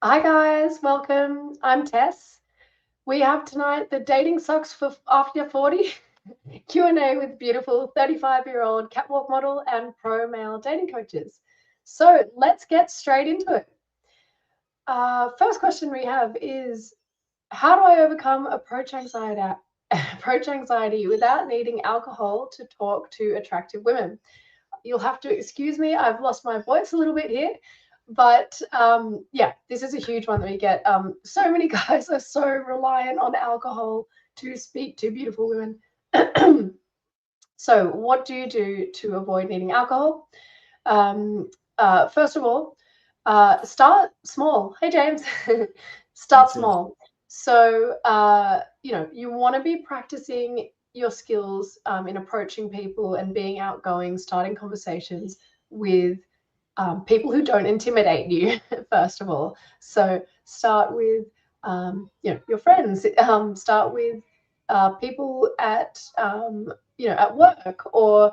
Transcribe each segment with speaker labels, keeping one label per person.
Speaker 1: Hi guys, welcome. I'm Tess. We have tonight the Dating Sucks for After 40 Q&A with beautiful 35-year-old catwalk model and pro male dating coaches. So let's get straight into it. First question we have is, how do I overcome approach anxiety, approach anxiety without needing alcohol to talk to attractive women? You'll have to excuse me. I've lost my voice a little bit here. But yeah, this is a huge one that we get. So many guys are so reliant on alcohol to speak to beautiful women. So, what do you do to avoid needing alcohol? First of all, start small. Hey, James. Start
Speaker 2: That's it.
Speaker 1: small. So, you want to be practicing your skills in approaching people and being outgoing, starting conversations with people who don't intimidate you, first of all. So, start with, your friends. Start with people at work or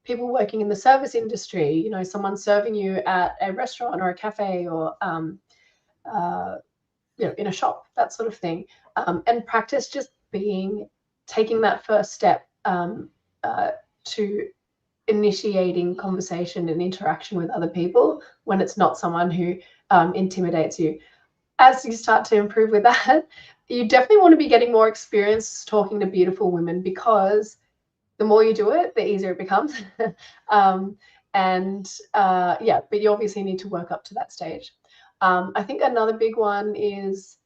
Speaker 1: people working in the service industry, someone serving you at a restaurant or a cafe or uh, in a shop, that sort of thing, and practice just taking that first step to initiating conversation and interaction with other people when it's not someone who intimidates you. As you start to improve with that, you definitely want to be getting more experience talking to beautiful women, because the more you do it, the easier it becomes. um, yeah, but you obviously need to work up to that stage. I think another big one is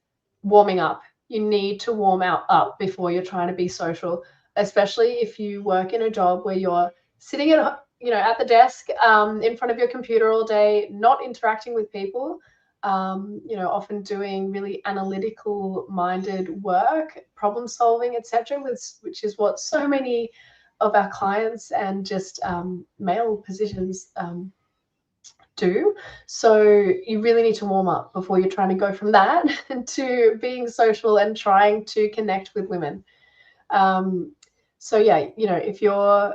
Speaker 1: warming up. You need to warm out up before you're trying to be social, especially if you work in a job where you're sitting at the desk in front of your computer all day, not interacting with people. Often doing really analytical minded work, problem solving, etc., which is what so many of our clients and just male positions do. So you really need to warm up before you're trying to go from that to being social and trying to connect with women. Um, so yeah, if you're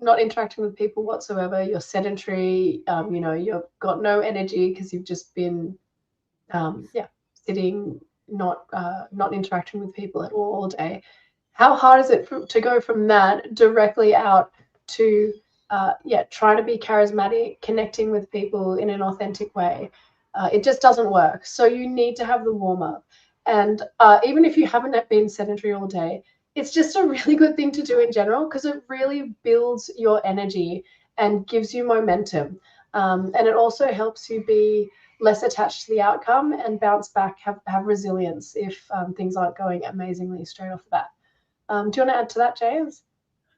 Speaker 1: not interacting with people whatsoever, you're sedentary, you've got no energy because you've just been sitting, not interacting with people at all day. How hard is it to go from that directly out to trying to be charismatic, connecting with people in an authentic way? It just doesn't work. So you need to have the warm up. And even if you haven't been sedentary all day, it's just a really good thing to do in general, because it really builds your energy and gives you momentum. And it also helps you be less attached to the outcome and bounce back, have resilience if things aren't going amazingly straight off the bat. Do you want to add to that, James?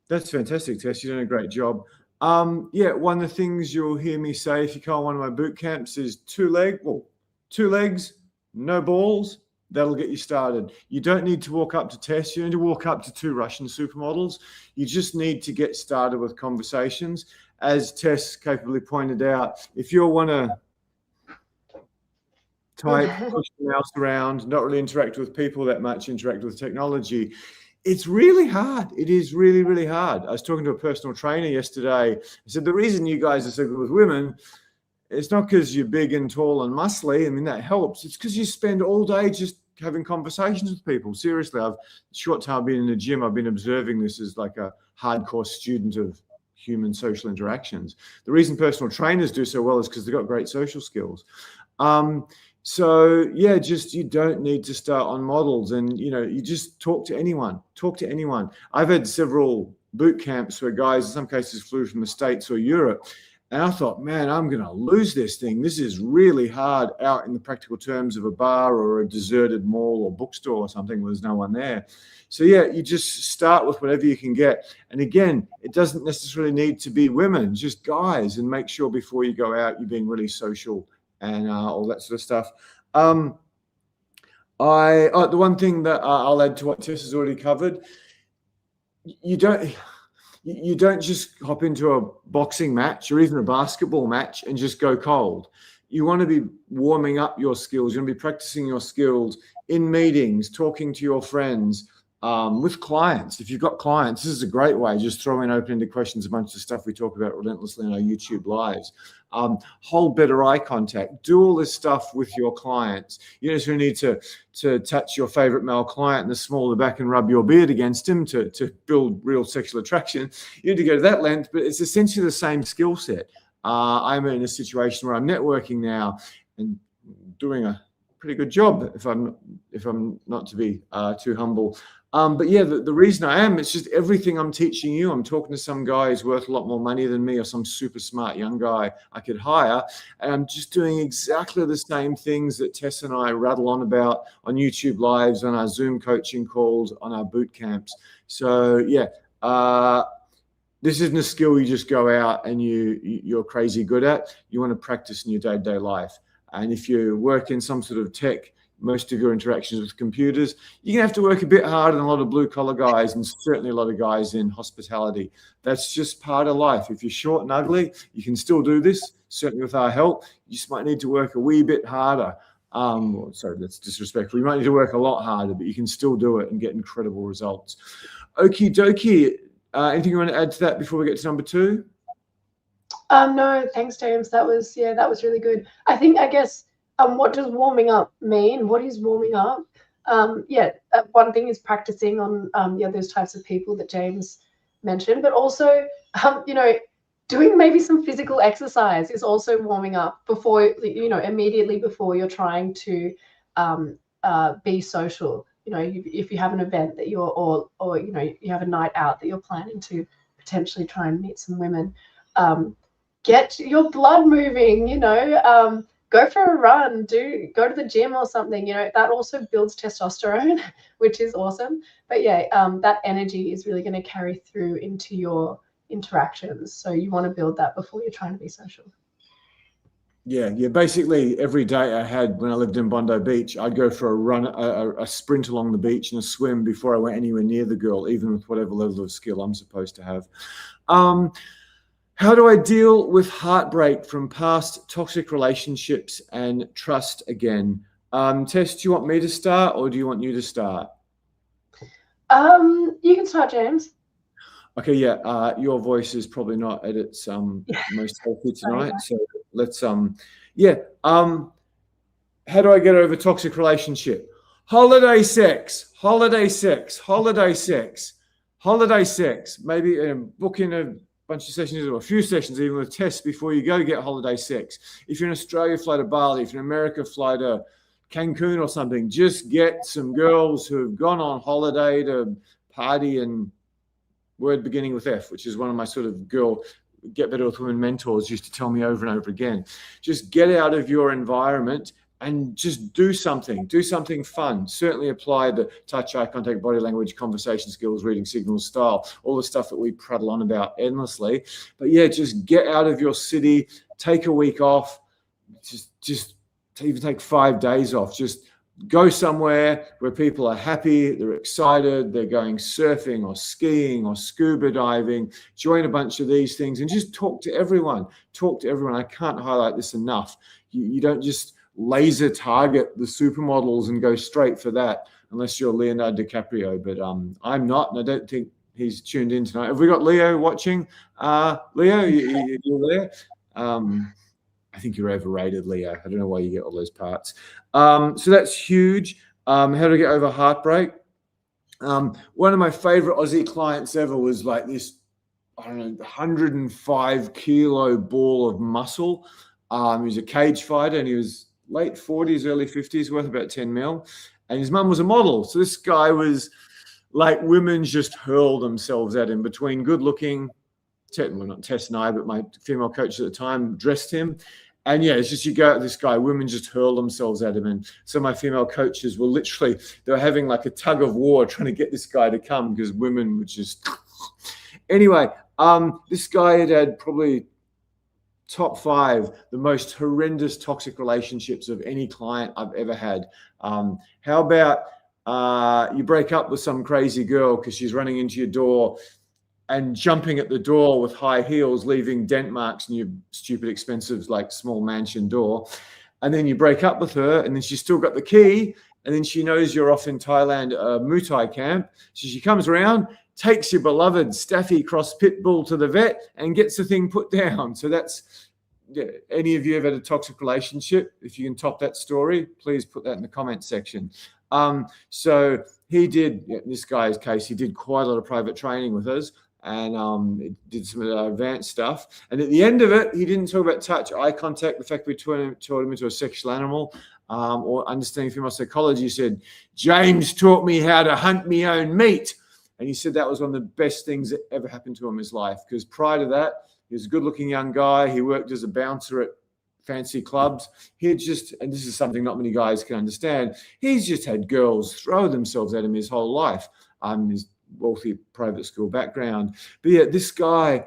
Speaker 2: That's fantastic, Tess. You're doing a great job. Yeah, one of the things you'll hear me say if you come on one of my boot camps is two legs, no balls. That'll get you started. You don't need to walk up to Tess. You don't need to walk up to two Russian supermodels. You just need to get started with conversations. As Tess capably pointed out, if you want to type, push the mouse around, not really interact with people that much, interact with technology, it's really hard. It is really, really hard. I was talking to a personal trainer yesterday. I said, the reason you guys are so good with women, it's not because you're big and tall and muscly. I mean, that helps. It's because you spend all day just having conversations with people. Seriously, short time I've been in the gym, I've been observing this as like a hardcore student of human social interactions. The reason personal trainers do so well is because they've got great social skills. So yeah, just you don't need to start on models, and you just talk to anyone. Talk to anyone. I've had several boot camps where guys in some cases flew from the States or Europe, and I thought, man, I'm going to lose this thing. This is really hard out in the practical terms of a bar or a deserted mall or bookstore or something where there's no one there. So yeah, you just start with whatever you can get. And again, it doesn't necessarily need to be women, just guys, and make sure before you go out, you're being really social and all that sort of stuff. The one thing that I'll add to what Tess has already covered, you don't just hop into a boxing match or even a basketball match and just go cold. You want to be warming up your skills. You want to be practicing your skills in meetings, talking to your friends, with clients. If you've got clients, this is a great way. Just throw in open-ended questions, a bunch of stuff we talk about relentlessly in our YouTube lives. Hold better eye contact. Do all this stuff with your clients. You don't necessarily need to touch your favorite male client in the small of the back and rub your beard against him to build real sexual attraction. You need to go to that length, but it's essentially the same skill set. I'm in a situation where I'm networking now and doing a pretty good job, if I'm not to be too humble. But yeah, the reason I am, it's just everything I'm teaching you. I'm talking to some guy who's worth a lot more money than me, or some super smart young guy I could hire. And I'm just doing exactly the same things that Tess and I rattle on about on YouTube lives, on our Zoom coaching calls, on our boot camps. So yeah, this isn't a skill you just go out and you're crazy good at. You want to practice in your day-to-day life. And if you work in some sort of tech, most of your interactions with computers, you're going to have to work a bit harder than a lot of blue-collar guys, and certainly a lot of guys in hospitality. That's just part of life. If you're short and ugly, you can still do this, certainly with our help. You just might need to work a wee bit harder. Sorry, that's disrespectful. You might need to work a lot harder, but you can still do it and get incredible results. Okie dokie. Anything you want to add to that before we get to number 2?
Speaker 1: No, thanks, James. That was really good. I guess what does warming up mean? What is warming up? One thing is practicing on those types of people that James mentioned, but also doing maybe some physical exercise is also warming up before, immediately before you're trying to be social. If you have an event that or you have a night out that you're planning to potentially try and meet some women, get your blood moving, go for a run, go to the gym or something, that also builds testosterone, which is awesome. But that energy is really going to carry through into your interactions. So you want to build that before you're trying to be social.
Speaker 2: Yeah. Basically, every day I had when I lived in Bondi Beach, I'd go for a run, a sprint along the beach and a swim before I went anywhere near the girl, even with whatever level of skill I'm supposed to have. How do I deal with heartbreak from past toxic relationships and trust again? Tess, do you want me to start or do you want you to start?
Speaker 1: You can start, James.
Speaker 2: Okay, your voice is probably not at its most healthy tonight. So let's how do I get over toxic relationship? Holiday sex. Maybe book in a bunch of sessions or a few sessions even with Tess before you go get holiday sex. If you're in Australia, fly to Bali. If you're in America, fly to Cancun or something. Just get some girls who have gone on holiday to party and word beginning with F, which is one of my sort of girl get better with women mentors used to tell me over and over again. Just get out of your environment and just do something fun. Certainly apply the touch, eye contact, body language, conversation skills, reading signals, style, all the stuff that we prattle on about endlessly. But just get out of your city, take a week off, just even take 5 days off. Just go somewhere where people are happy, they're excited, they're going surfing or skiing or scuba diving. Join a bunch of these things and just talk to everyone. I can't highlight this enough. You don't just laser target the supermodels and go straight for that unless you're Leonardo DiCaprio. But I'm not, and I don't think he's tuned in tonight. Have we got Leo watching? Leo, you're there? I think you're overrated, Leo. I don't know why you get all those parts. So that's huge. How to get over heartbreak. One of my favorite Aussie clients ever was like this, 105 kilo ball of muscle. He was a cage fighter and he was late 40s, early 50s, worth about 10 mil. And his mum was a model. So this guy was like, women just hurled themselves at him between good looking, well, not Tess and I, but my female coach at the time dressed him. And it's just, you go at this guy, women just hurl themselves at him. And so my female coaches were literally, they were having like a tug of war trying to get this guy to come because women would just, anyway, this guy had probably top 5, the most horrendous toxic relationships of any client I've ever had. How about you break up with some crazy girl because she's running into your door and jumping at the door with high heels, leaving dent marks in your stupid, expensive, like small mansion door. And then you break up with her and then she's still got the key and then she knows you're off in Thailand, Muay Thai camp. So she comes around, takes your beloved Staffy Cross pit bull to the vet, and gets the thing put down. So that's, yeah, any of you have had a toxic relationship? If you can top that story, please put that in the comments section. So he did, in this guy's case, he did quite a lot of private training with us, and did some advanced stuff. And at the end of it, he didn't talk about touch, eye contact, the fact we turned him into a sexual animal, or understanding female psychology. He said, James taught me how to hunt me own meat. And he said that was one of the best things that ever happened to him in his life, because prior to that, he was a good-looking young guy. He worked as a bouncer at fancy clubs. He had just, and this is something not many guys can understand, he's just had girls throw themselves at him his whole life. His wealthy private school background. But yeah, this guy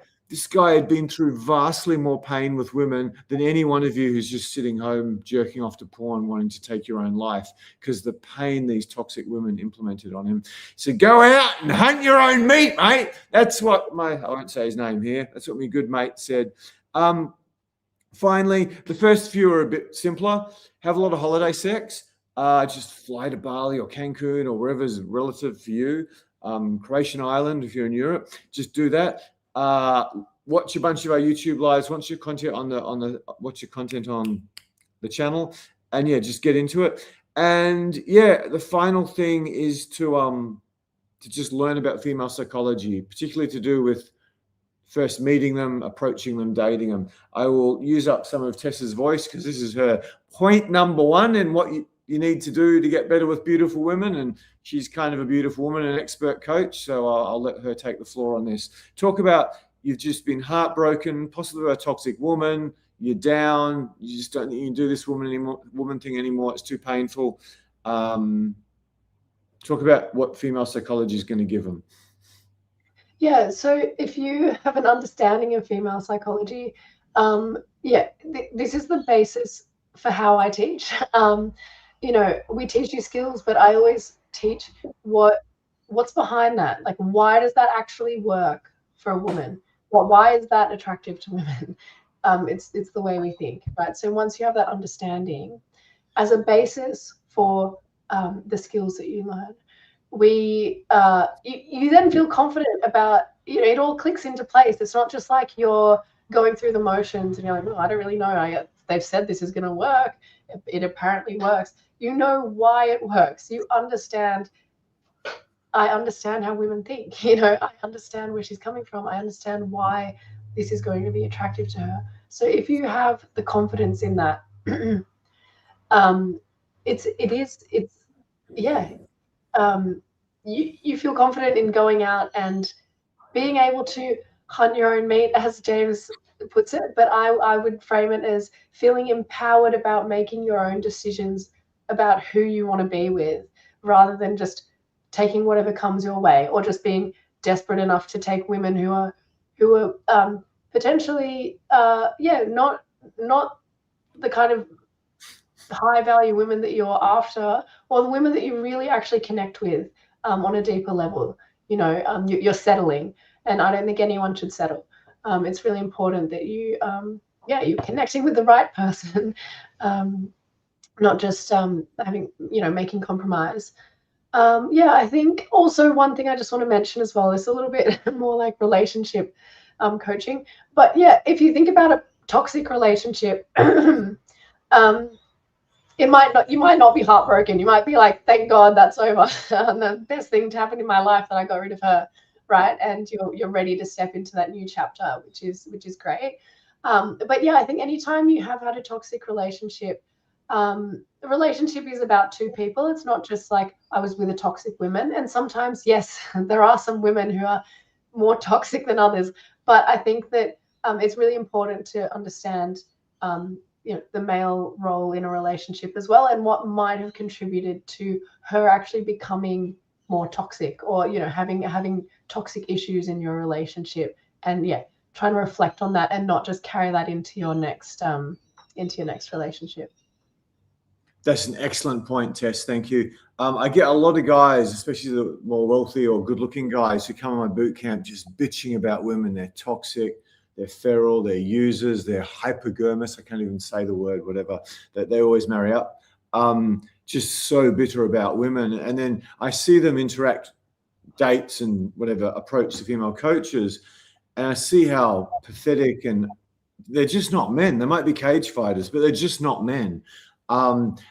Speaker 2: had been through vastly more pain with women than any one of you who's just sitting home jerking off to porn wanting to take your own life, because the pain these toxic women implemented on him. So go out and hunt your own meat, mate. That's what I won't say his name here, that's what my good mate said. Finally, the first few are a bit simpler. Have a lot of holiday sex. Just fly to Bali or Cancun or wherever's relative for you. Croatian Island if you're in Europe. Just do that. Watch a bunch of our YouTube lives. Watch your content on the channel, and yeah, just get into it. And yeah, the final thing is to just learn about female psychology, particularly to do with first meeting them, approaching them, dating them. I will use up some of Tess's voice because this is her point number one and what you need to do to get better with beautiful women. And she's kind of a beautiful woman, an expert coach. So I'll let her take the floor on this. Talk about, you've just been heartbroken, possibly by a toxic woman. You're down. You just don't think you can do this woman thing anymore. It's too painful. Talk about what female psychology is going to give them.
Speaker 1: Yeah, so if you have an understanding of female psychology, this is the basis for how I teach. We teach you skills, but I always teach what's behind that. Like, why does that actually work for a woman? Why is that attractive to women? It's the way we think, right? So once you have that understanding as a basis for the skills that you learn, you then feel confident about, it all clicks into place. It's not just like you're going through the motions and you're like, oh, I don't really know. They've said this is going to work. It apparently works. You know why it works. You understand. I understand how women think. I understand where she's coming from. I understand why this is going to be attractive to her. So if you have the confidence in that, you feel confident in going out and being able to hunt your own meat, as James puts it. But I would frame it as feeling empowered about making your own decisions about who you want to be with, rather than just taking whatever comes your way, or just being desperate enough to take women who are potentially not the kind of high value women that you're after, or the women that you really actually connect with on a deeper level. You're settling, and I don't think anyone should settle. It's really important that you're connecting with the right person, not just making compromise. I think also one thing I just want to mention as well is a little bit more like relationship coaching. But yeah, if you think about a toxic relationship, you might not be heartbroken. You might be like, thank God that's over. The best thing to happen in my life that I got rid of her, right? And you're ready to step into that new chapter, which is great. But yeah, I think anytime you have had a toxic relationship, the relationship is about two people. It's not just like I was with a toxic woman. And sometimes, yes, there are some women who are more toxic than others. But I think that it's really important to understand the male role in a relationship as well, and what might have contributed to her actually becoming more toxic, or having toxic issues in your relationship, and trying to reflect on that and not just carry that into your next relationship.
Speaker 2: That's an excellent point, Tess. Thank you. I get a lot of guys, especially the more wealthy or good-looking guys, who come on my boot camp just bitching about women. They're toxic, they're feral, they're users, they're hypergamous. I can't even say the word, whatever, that they always marry up. just so bitter about women. And then I see them interact, dates and whatever, approach the female coaches, and I see how pathetic, and they're just not men. They might be cage fighters, but they're just not men.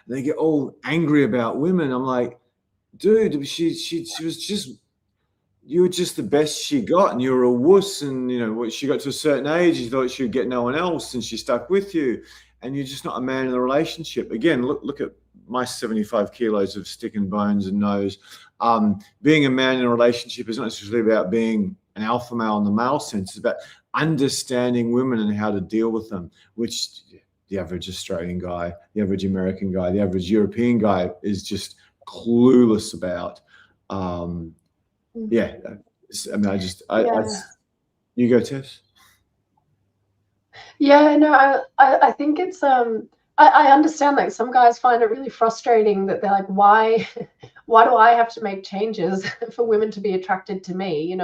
Speaker 2: They get all angry about women. I'm like, dude, she was just, you were just the best she got, and you were a wuss. And she got to a certain age, you thought she'd get no one else, and she stuck with you, and you're just not a man in the relationship. Again, look at my 75 kilos of stick and bones and nose. Being a man in a relationship is not necessarily about being an alpha male in the male sense. It's about understanding women and how to deal with them, which the average Australian guy, the average American guy, the average European guy is just clueless about. Yeah. I mean, you go, Tess.
Speaker 1: Yeah, no, I think it's I understand, like, some guys find it really frustrating that they're like, why do I have to make changes for women to be attracted to me?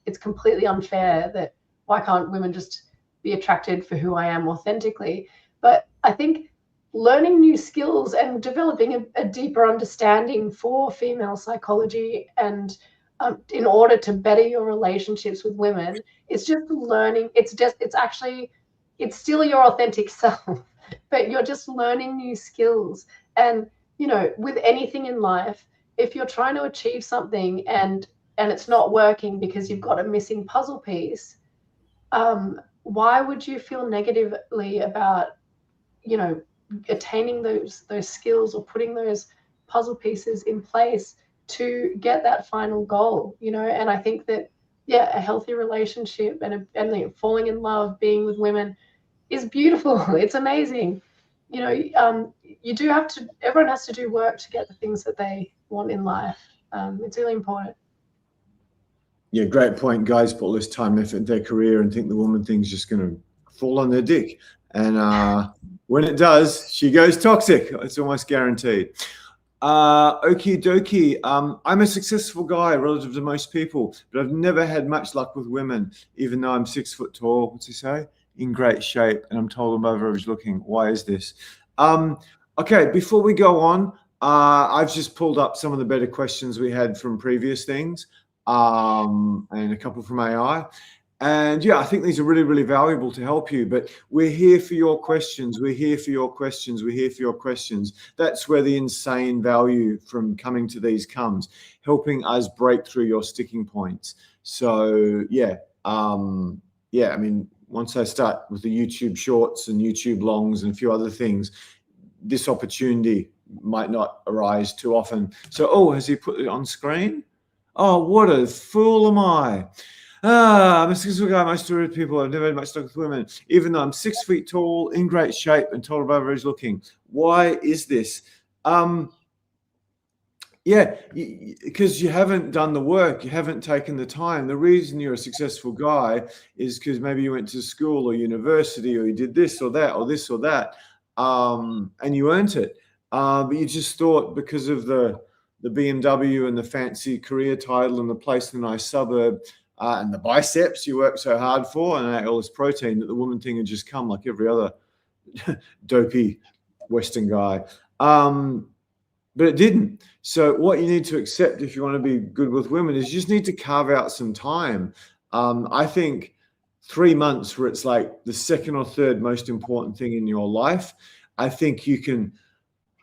Speaker 1: It's completely unfair. That why can't women just be attracted for who I am authentically? But I think learning new skills and developing a deeper understanding for female psychology, and in order to better your relationships with women, it's just learning. It's still your authentic self, but you're just learning new skills. And with anything in life, if you're trying to achieve something and it's not working because you've got a missing puzzle piece, why would you feel negatively about attaining those skills or putting those puzzle pieces in place to get that final goal? And I think that, yeah, a healthy relationship and falling in love, being with women, is beautiful. It's amazing. You do have to, everyone has to do work to get the things that they want in life. It's really important.
Speaker 2: Yeah, great point. Guys put all this time and effort in their career and think the woman thing's just going to fall on their dick. And when it does, she goes toxic. It's almost guaranteed. Okie dokie. I'm a successful guy relative to most people, but I've never had much luck with women, even though I'm 6 foot tall. What's he say? In great shape, and I'm told I'm over average looking. Why is this? Okay, before we go on, I've just pulled up some of the better questions we had from previous things, and a couple from AI. And yeah, I think these are really, really valuable to help you. But we're here for your questions. We're here for your questions. We're here for your questions. That's where the insane value from coming to these comes, helping us break through your sticking points. So yeah, I mean, once I start with the YouTube shorts and YouTube longs and a few other things, this opportunity might not arise too often. So, has he put it on screen? Oh, what a fool am I. I'm a successful guy. Most of people, I've never had much luck with women, even though I'm 6 feet tall, in great shape, and told above average looking. Why is this? Yeah, because you haven't done the work. You haven't taken the time. The reason you're a successful guy is because maybe you went to school or university, or you did this or that or this or that, and you earned it. But you just thought because of the BMW and the fancy career title and the place in a nice suburb, and the biceps you work so hard for, and all this protein, that the woman thing had just come like every other dopey Western guy. But it didn't. So what you need to accept if you want to be good with women is you just need to carve out some time. I think 3 months, where it's like the second or third most important thing in your life, I think you can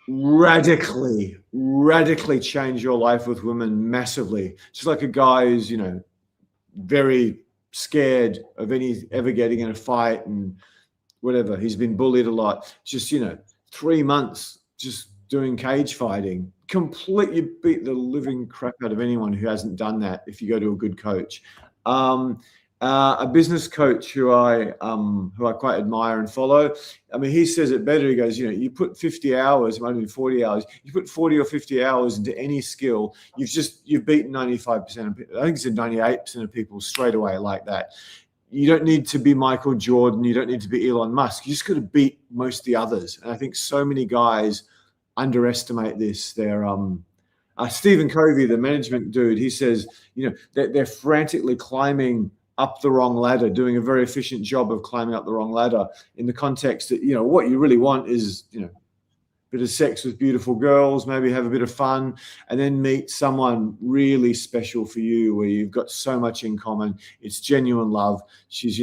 Speaker 2: radically change your life with women massively. Just like a guy who's, very scared of ever getting in a fight and whatever. He's been bullied a lot. Just, 3 months just doing cage fighting, completely beat the living crap out of anyone who hasn't done that if you go to a good coach. A business coach who I quite admire and follow, I mean, he says it better. He goes, you put 50 hours, it might be 40 hours, you put 40 or 50 hours into any skill, you've beaten 95% of people. I think he said 98% of people straight away like that. You don't need to be Michael Jordan. You don't need to be Elon Musk. You just got to beat most of the others. And I think so many guys underestimate this. They're Stephen Covey, the management dude, he says, they're frantically climbing up the wrong ladder, doing a very efficient job of climbing up the wrong ladder, in the context that, what you really want is, bit of sex with beautiful girls, maybe have a bit of fun, and then meet someone really special for you where you've got so much in common. It's genuine love. She's,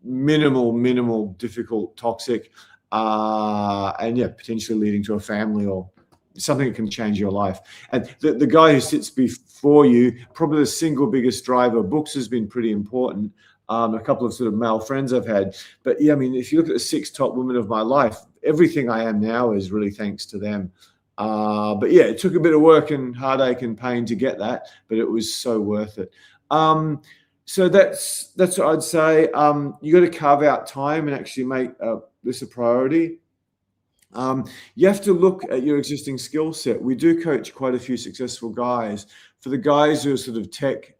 Speaker 2: minimal, difficult, toxic, and yeah, potentially leading to a family or something that can change your life. And the guy who sits before you, probably the single biggest driver. Books has been pretty important. A couple of sort of male friends I've had. But yeah, I mean, if you look at the 6 top women of my life, everything I am now is really thanks to them. But yeah, it took a bit of work and heartache and pain to get that, but it was so worth it. So that's what I'd say. You got to carve out time and actually make this a priority. You have to look at your existing skill set. We do coach quite a few successful guys. For the guys who are sort of tech,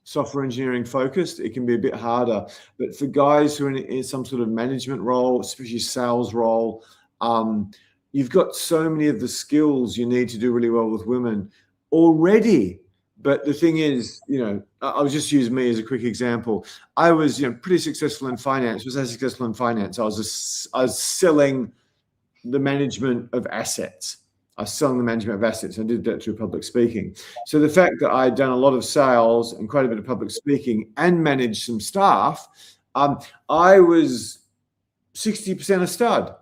Speaker 2: software engineering focused, it can be a bit harder. But for guys who are in some sort of management role, especially sales role, you've got so many of the skills you need to do really well with women already. But the thing is, I'll just use me as a quick example. I was, pretty successful in finance. Was I successful in finance? I was selling the management of assets. I was selling the management of assets. I did that through public speaking. So the fact that I'd done a lot of sales and quite a bit of public speaking and managed some staff, I was 60% a stud,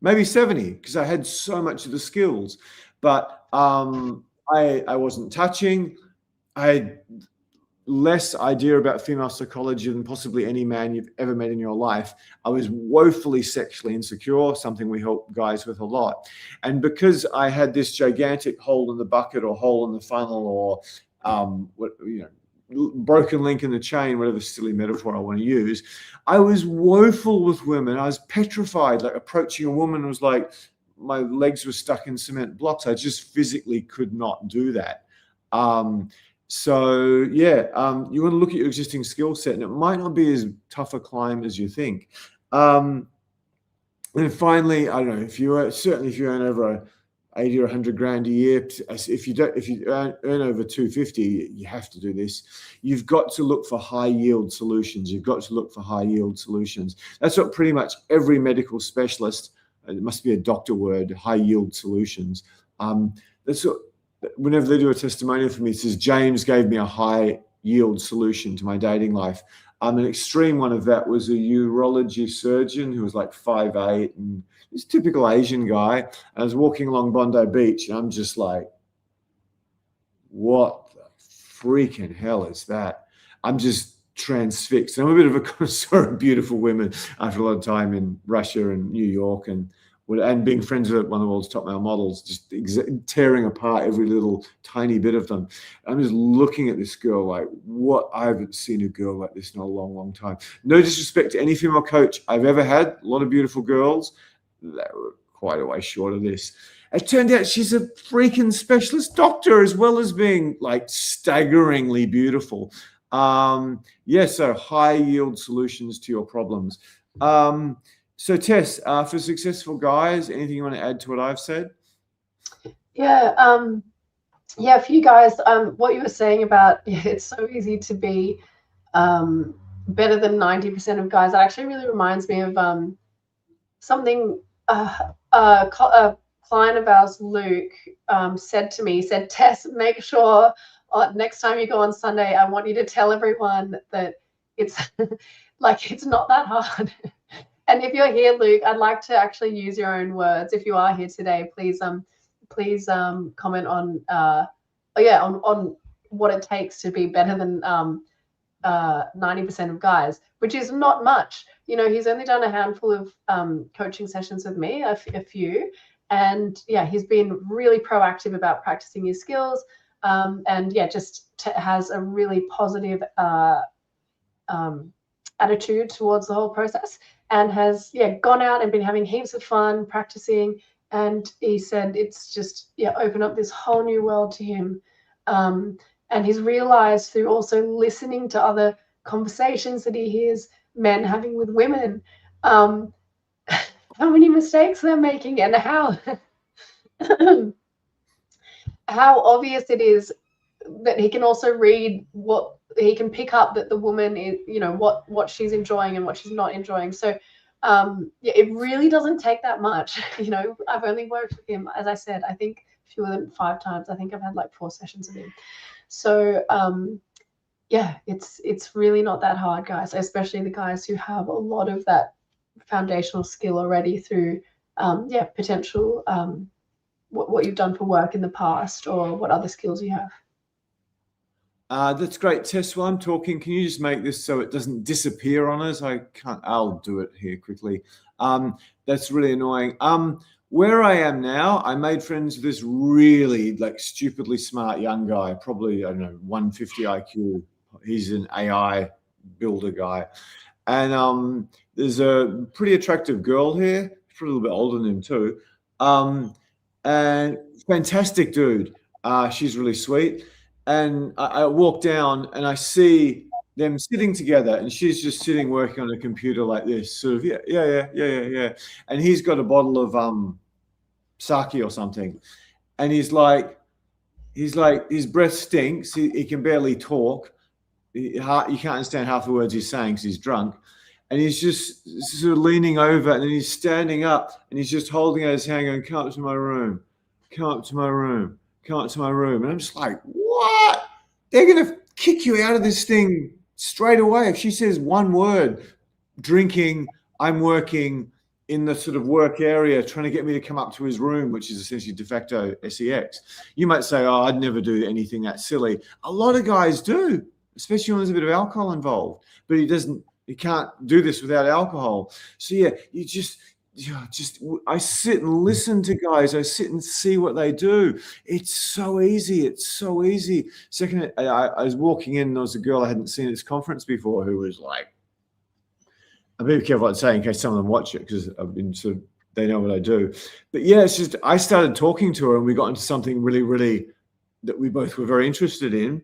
Speaker 2: maybe 70, because I had so much of the skills. But I wasn't touching. I had less idea about female psychology than possibly any man you've ever met in your life. I was woefully sexually insecure, something we help guys with a lot. And because I had this gigantic hole in the bucket or hole in the funnel or, broken link in the chain, whatever silly metaphor I want to use, I was woeful with women. I was petrified, like approaching a woman was like my legs were stuck in cement blocks. I just physically could not do that. So yeah, you want to look at your existing skill set, and it might not be as tough a climb as you think. And finally, I don't know if you earn over 80 or 100 grand a year. If you earn over 250, you have to do this. You've got to look for high yield solutions. That's what pretty much every medical specialist. It must be a doctor word. High yield solutions. That's what. Whenever they do a testimonial for me, it says, James gave me a high yield solution to my dating life. An extreme one of that was a urology surgeon who was like 5'8", and this typical Asian guy. I was walking along Bondi Beach, and I'm just like, what the freaking hell is that? I'm just transfixed. I'm a bit of a connoisseur of beautiful women after a lot of time in Russia and New York and being friends with one of the world's top male models, just tearing apart every little tiny bit of them. I'm just looking at this girl like, what? I haven't seen a girl like this in a long, long time. No disrespect to any female coach I've ever had. A lot of beautiful girls. They were quite a way short of this. It turned out she's a freaking specialist doctor as well as being like staggeringly beautiful. So high yield solutions to your problems. So Tess, for successful guys, anything you want to add to what I've said?
Speaker 1: Yeah, for you guys, what you were saying about it's so easy to be better than 90% of guys. That actually really reminds me of something a client of ours, Luke, said to me. He said, Tess, make sure next time you go on Sunday, I want you to tell everyone that it's like it's not that hard. And if you're here, Luke, I'd like to actually use your own words. If you are here today, please comment on on what it takes to be better than 90% of guys, which is not much. He's only done a handful of coaching sessions with me, a few, and he's been really proactive about practicing his skills, and has a really positive attitude towards the whole process, and has gone out and been having heaps of fun practicing. And he said it's just opened up this whole new world to him, and he's realized through also listening to other conversations that he hears men having with women, how many mistakes they're making, and how how obvious it is that he can also read what he can pick up, that the woman is, what she's enjoying and what she's not enjoying. So Yeah, it really doesn't take that much. I've only worked with him, as I said, I think fewer than 5 times. I think I've had like 4 sessions with him. So yeah, it's really not that hard, guys, especially the guys who have a lot of that foundational skill already through potential what you've done for work in the past or what other skills you have.
Speaker 2: That's great, Tess. While I'm talking, can you just make this so it doesn't disappear on us? I can't. I'll do it here quickly. That's really annoying. Where I am now, I made friends with this really like stupidly smart young guy, probably, I don't know, 150 IQ. He's an AI builder guy. And there's a pretty attractive girl here, she's a little bit older than him too. And fantastic dude. She's really sweet. And I walk down and I see them sitting together, and she's just sitting working on a computer like this, sort of, yeah. And he's got a bottle of sake or something. And he's like, his breath stinks. He can barely talk. You can't understand half the words he's saying because he's drunk. And he's just sort of leaning over, and then he's standing up, and he's just holding out his hand going, come up to my room, come up to my room, come up to my room. And I'm just like, what? They're going to kick you out of this thing straight away. If she says one word, drinking, I'm working in the sort of work area, trying to get me to come up to his room, which is essentially de facto sex. You might say, oh, I'd never do anything that silly. A lot of guys do, especially when there's a bit of alcohol involved. But he can't do this without alcohol. So yeah, I sit and listen to guys. I sit and see what they do. It's so easy. It's so easy. Second, I was walking in, and there was a girl I hadn't seen at this conference before who was like, I'm being careful what I say in case some of them watch it, because I've been sort of, they know what I do. But yeah, it's just, I started talking to her and we got into something really, really that we both were very interested in.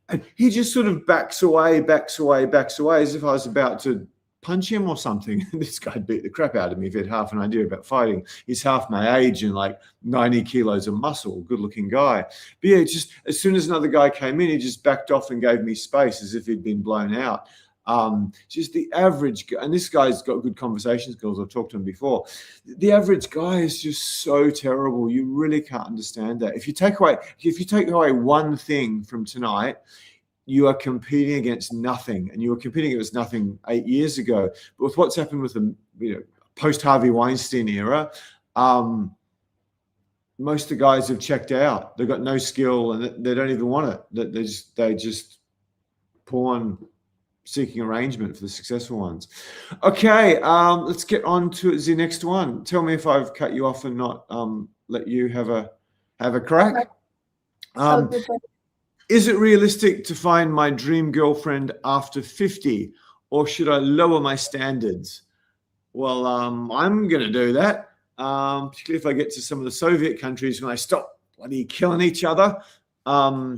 Speaker 2: And he just sort of backs away as if I was about to punch him or something. This guy beat the crap out of me if he had half an idea about fighting. He's half my age and like 90 kilos of muscle, good looking guy. But yeah, just as soon as another guy came in, he just backed off and gave me space as if he'd been blown out. Just the average, and this guy's got good conversation skills. I've talked to him before. The average guy is just so terrible. You really can't understand that. If you take away one thing from tonight, you are competing against nothing, and you were competing against nothing 8 years ago. But with what's happened with the post Harvey Weinstein era, most of the guys have checked out. They've got no skill, and they don't even want it. They just porn seeking arrangement for the successful ones. Okay, let's get on to the next one. Tell me if I've cut you off and not let you have a crack. Is it realistic to find my dream girlfriend after 50, or should I lower my standards? Well, I'm going to do that, particularly if I get to some of the Soviet countries when they stop bloody killing each other. Although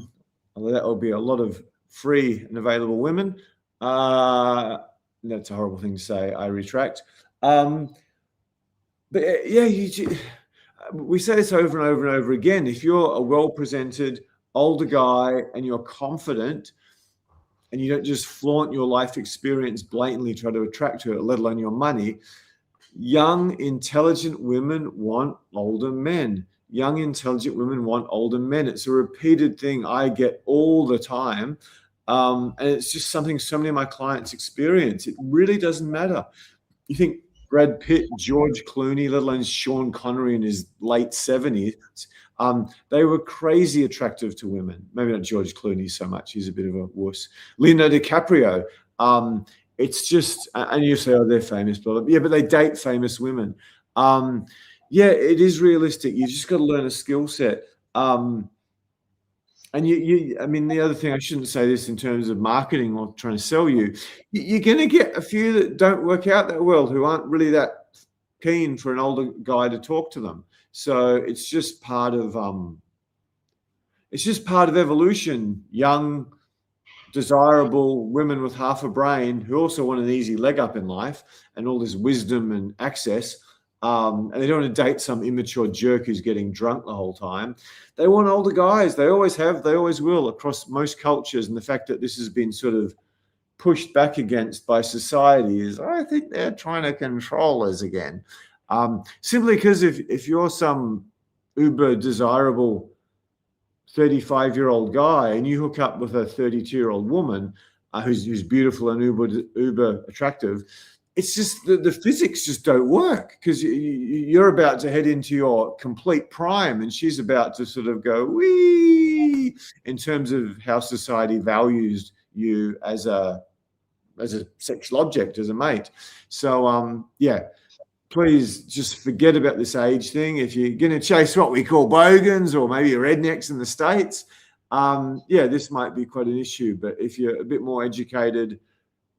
Speaker 2: that will be a lot of free and available women. That's a horrible thing to say. I retract. But yeah, we say this over and over and over again. If you're a well-presented older guy and you're confident, and you don't just flaunt your life experience blatantly, try to attract her, let alone your money, young, intelligent women want older men. Young, intelligent women want older men. It's a repeated thing I get all the time. And it's just something so many of my clients experience. It really doesn't matter. You think Brad Pitt, George Clooney, let alone Sean Connery in his late 70s, they were crazy attractive to women. Maybe not George Clooney so much. He's a bit of a wuss. Leonardo DiCaprio. It's just, and you say, oh, they're famous, but yeah, but they date famous women. Yeah, it is realistic. You just got to learn a skill set. And I mean, the other thing, I shouldn't say this in terms of marketing or trying to sell you. You're going to get a few that don't work out that well, who aren't really that keen for an older guy to talk to them. So it's just part of evolution. Young, desirable women with half a brain who also want an easy leg up in life and all this wisdom and access. And they don't want to date some immature jerk who's getting drunk the whole time. They want older guys. They always have, they always will, across most cultures. And the fact that this has been sort of pushed back against by society is, I think they're trying to control us again. Simply because if you're some uber desirable 35-year-old guy and you hook up with a 32-year-old woman who's beautiful and uber attractive, it's just the physics just don't work, because you're about to head into your complete prime and she's about to sort of go wee in terms of how society values you as a sexual object, as a mate. So yeah, please just forget about this age thing. If you're going to chase what we call bogans or maybe rednecks in the States, yeah, this might be quite an issue. But if you're a bit more educated,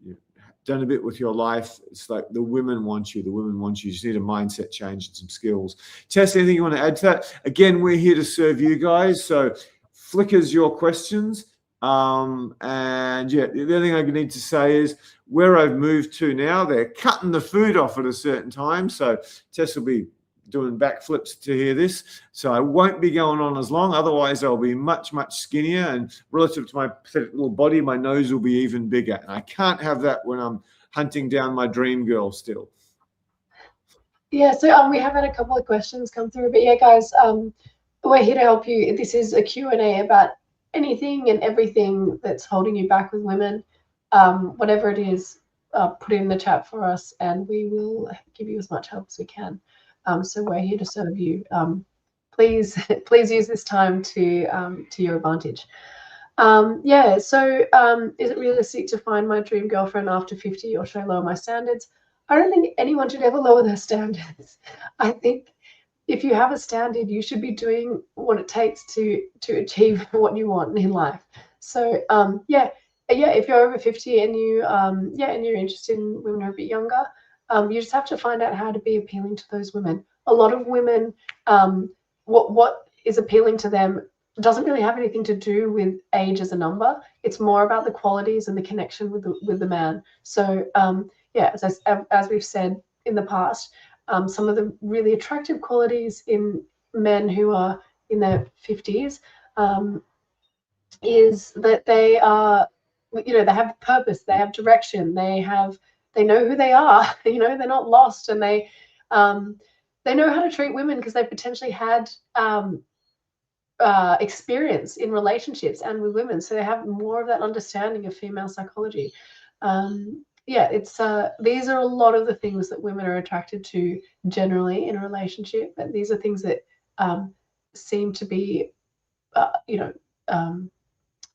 Speaker 2: you've done a bit with your life, it's like the women want you. The women want you. You just need a mindset change and some skills. Tess, anything you want to add to that? Again, we're here to serve you guys. So flickers your questions. And yeah, the other thing I need to say is where I've moved to now, they're cutting the food off at a certain time. So Tess will be doing backflips to hear this. So I won't be going on as long. Otherwise, I'll be much, much skinnier. And relative to my pathetic little body, my nose will be even bigger. And I can't have that when I'm hunting down my dream girl still.
Speaker 1: Yeah, so we have had a couple of questions come through. But yeah, guys, we're here to help you. This is a Q&A about anything and everything that's holding you back with women. Whatever it is, put it in the chat for us and we will give you as much help as we can. So we're here to serve you. Please use this time to your advantage. Yeah, so is it realistic to find my dream girlfriend after 50, or should I lower my standards? I don't think anyone should ever lower their standards. I think if you have a standard, you should be doing what it takes to achieve what you want in life. So yeah, if you're over 50 and and you're interested in women who are a bit younger, you just have to find out how to be appealing to those women. A lot of women, what is appealing to them doesn't really have anything to do with age as a number. It's more about the qualities and the connection with the man. So yeah, as we've said in the past, some of the really attractive qualities in men who are in their 50s is that they are, they have purpose, they have direction, they know who they are, they're not lost, and they know how to treat women because they've potentially had experience in relationships and with women, so they have more of that understanding of female psychology. Yeah, it's these are a lot of the things that women are attracted to generally in a relationship, and these are things that seem to be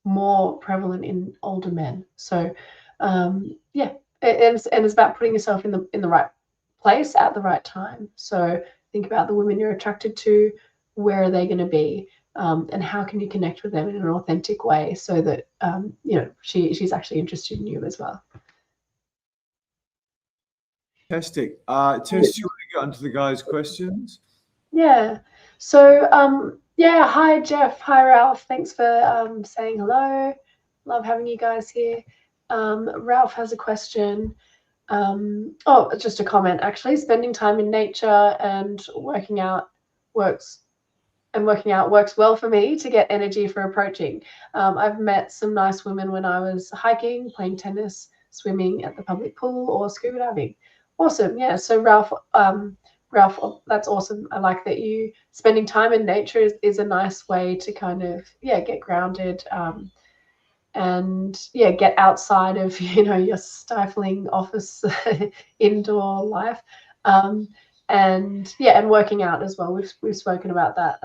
Speaker 1: more prevalent in older men. So yeah, and it's about putting yourself in the right place at the right time. So think about the women you're attracted to, where are they going to be, and how can you connect with them in an authentic way so that she's actually interested in you as well.
Speaker 2: Fantastic. Tess, do you want to get onto the guys' questions?
Speaker 1: Yeah. So yeah, hi Jeff, hi Ralph. Thanks for saying hello. Love having you guys here. Ralph has a question. Oh, just a comment actually. Spending time in nature and working out works well for me to get energy for approaching. I've met some nice women when I was hiking, playing tennis, swimming at the public pool, or scuba diving. Awesome. Yeah. So Ralph, that's awesome. I like that you spending time in nature is a nice way to kind of get grounded and get outside of your stifling office indoor life. And working out as well. We've spoken about that.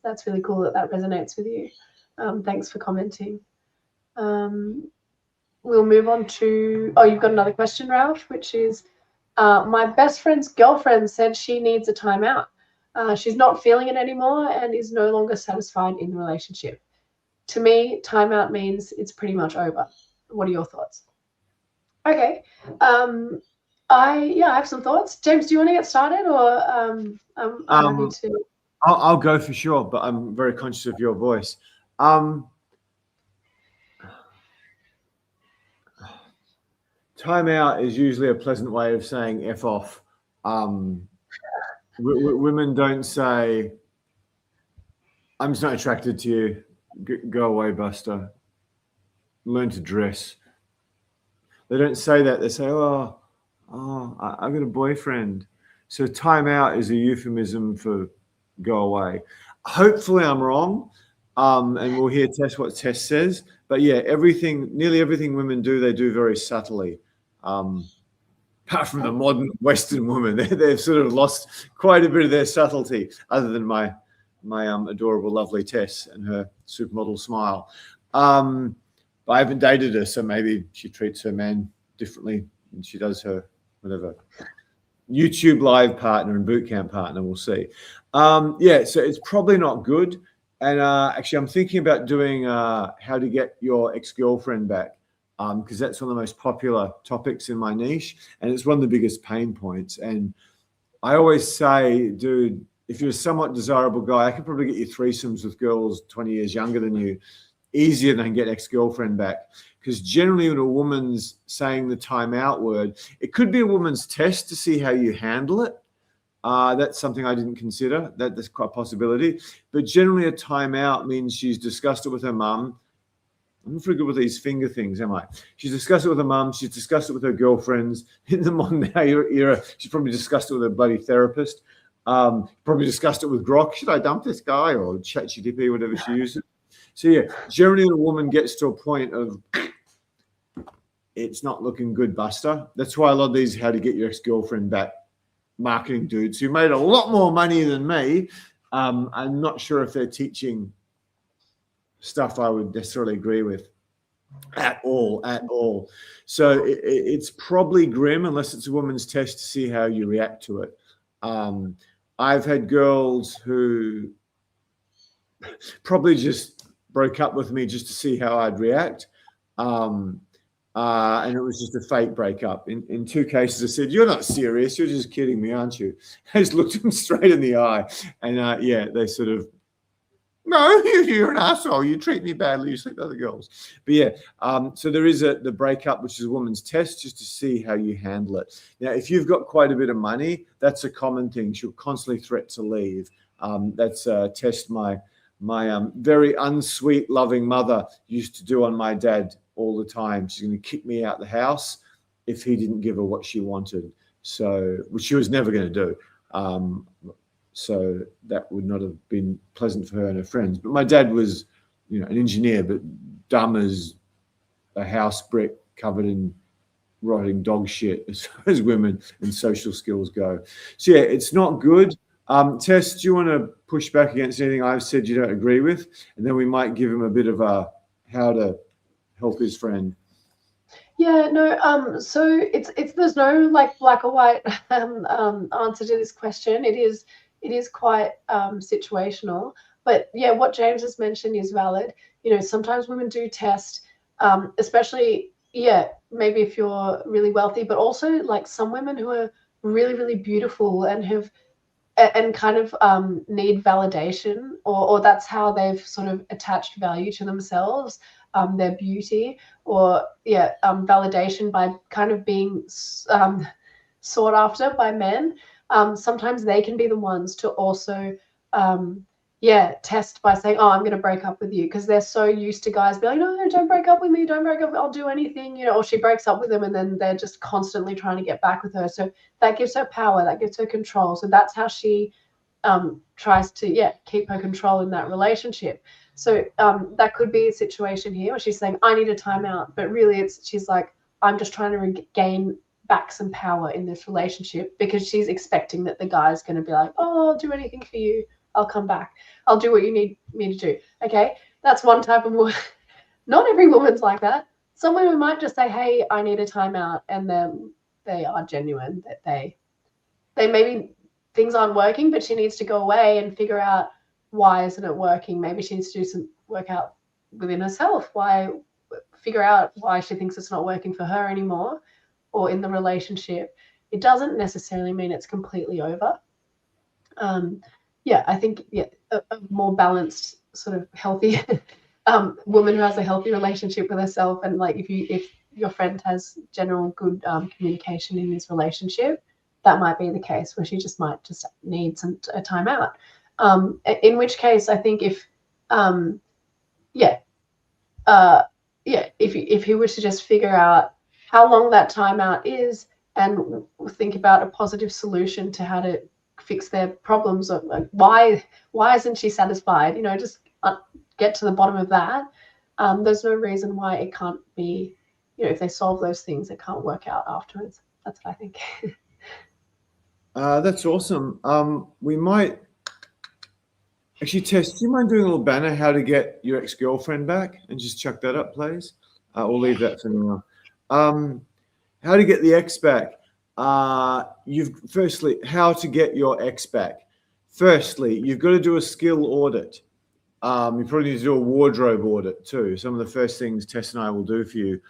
Speaker 1: That's really cool that resonates with you. Thanks for commenting. We'll move on to, you've got another question, Ralph, which is, my best friend's girlfriend said she needs a timeout. She's not feeling it anymore and is no longer satisfied in the relationship. To me, timeout means it's pretty much over. What are your thoughts? Okay. I have some thoughts. James, do you want to get started, or I'm happy to?
Speaker 2: I'll go for sure, but I'm very conscious of your voice. Timeout is usually a pleasant way of saying F off. Women don't say, I'm just not attracted to you. Go away, Buster. Learn to dress. They don't say that. They say, I've got a boyfriend. So time out is a euphemism for go away. Hopefully I'm wrong. And we'll hear what Tess says. But yeah, nearly everything women do, they do very subtly. Apart from the modern Western woman, they've sort of lost quite a bit of their subtlety, other than my adorable, lovely Tess and her supermodel smile. I haven't dated her, so maybe she treats her man differently than she does her whatever YouTube live partner and bootcamp partner. We'll see. Yeah, so it's probably not good. And actually, I'm thinking about doing how to get your ex-girlfriend back, because that's one of the most popular topics in my niche, and it's one of the biggest pain points. And I always say, dude, if you're a somewhat desirable guy, I could probably get you threesomes with girls 20 years younger than you, easier than get ex-girlfriend back. Because generally when a woman's saying the time out word, it could be a woman's test to see how you handle it. That's something I didn't consider. That's quite a possibility. But generally a timeout means she's discussed it with her mum. I'm not very good with these finger things, am I? She's discussed it with her mum. She's discussed it with her girlfriends. In the modern day era, she's probably discussed it with her bloody therapist. Probably discussed it with Grok. Should I dump this guy? Or ChatGPT, whatever she uses. So yeah, generally when a woman gets to a point of it's not looking good, Buster. That's why a lot of these how to get your ex-girlfriend back marketing dudes who made a lot more money than me. I'm not sure if they're teaching stuff I would necessarily agree with at all. So it's probably grim unless it's a woman's test to see how you react to it. I've had girls who probably just broke up with me just to see how I'd react. And it was just a fake breakup. In two cases, I said, "You're not serious. You're just kidding me, aren't you?" I just looked them straight in the eye. And yeah, they sort of, "No, you're an asshole. You treat me badly. You sleep with other girls." But yeah, so there is the breakup, which is a woman's test, just to see how you handle it. Now, if you've got quite a bit of money, that's a common thing. She'll constantly threat to leave. That's a test my very unsweet, loving mother used to do on my dad all the time. She's going to kick me out the house if he didn't give her what she wanted. So, which she was never going to do. So that would not have been pleasant for her and her friends. But my dad was, an engineer, but dumb as a house brick covered in rotting dog shit as far as women and social skills go. So yeah, it's not good. Tess, do you want to push back against anything I've said you don't agree with? And then we might give him a bit of a how to help his friend.
Speaker 1: Yeah, no, so it's there's no like black or white answer to this question. It is quite situational. But yeah, what James has mentioned is valid. Sometimes women do test, especially, yeah, maybe if you're really wealthy, but also like some women who are really, really beautiful and kind of need validation, or that's how they've sort of attached value to themselves, their beauty, or validation by kind of being sought after by men. Sometimes they can be the ones to also test by saying, "Oh, I'm going to break up with you," because they're so used to guys being like, "No, don't break up with me, don't break up, I'll do anything," or she breaks up with them and then they're just constantly trying to get back with her. So that gives her power, that gives her control. So that's how she tries to keep her control in that relationship. So that could be a situation here where she's saying, "I need a timeout," but really she's like, "I'm just trying to regain back some power in this relationship," because she's expecting that the guy's going to be like, "Oh, I'll do anything for you. I'll come back. I'll do what you need me to do." Okay, that's one type of woman. Not every woman's like that. Some women might just say, "Hey, I need a timeout," and then they are genuine, that they maybe things aren't working, but she needs to go away and figure out why isn't it working. Maybe she needs to do some work out within herself, figure out why she thinks it's not working for her anymore, or in the relationship. It doesn't necessarily mean it's completely over. I think a more balanced, sort of healthy woman who has a healthy relationship with herself, and like if your friend has general good communication in this relationship, that might be the case where she just might need a timeout. In which case, I think if if he was to just figure out how long that timeout is, and think about a positive solution to how to fix their problems. Or like, why isn't she satisfied? You know, just get to the bottom of that. There's no reason why it can't be, you know, if they solve those things, it can't work out afterwards. That's what I think.
Speaker 2: That's awesome. We might actually, Tess, do you mind doing a little banner how to get your ex-girlfriend back, and just chuck that up, please? We'll leave that for now. How to get the ex back. Firstly, how to get your ex back. Firstly, you've got to do a skill audit. You probably need to do a wardrobe audit too. Some of the first things Tess and I will do for you.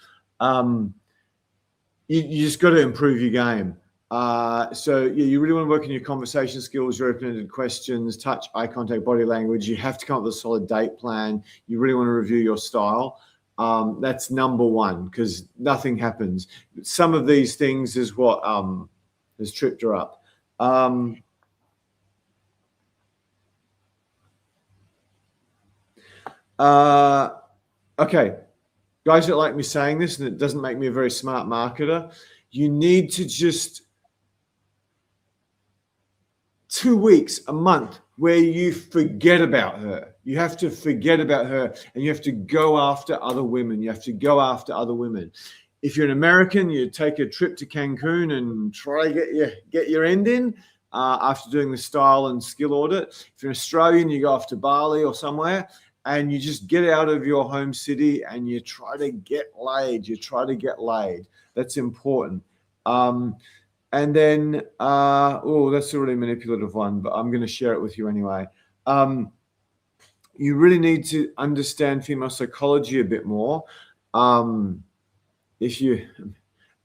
Speaker 2: You just got to improve your game. So yeah, you really want to work on your conversation skills, your open-ended questions, touch, eye contact, body language. You have to come up with a solid date plan. You really want to review your style. That's number one, because nothing happens. Some of these things is what has tripped her up. Okay, guys don't like me saying this, and it doesn't make me a very smart marketer. You need to just 2 weeks, a month, where you forget about her. You have to forget about her, and you have to go after other women. You have to go after other women. If you're an American, you take a trip to Cancun and try to get your end in after doing the style and skill audit. If you're an Australian, you go off to Bali or somewhere, and you just get out of your home city and you try to get laid. You try to get laid. That's important. And then, that's a really manipulative one, but I'm going to share it with you anyway. You really need to understand female psychology a bit more. If you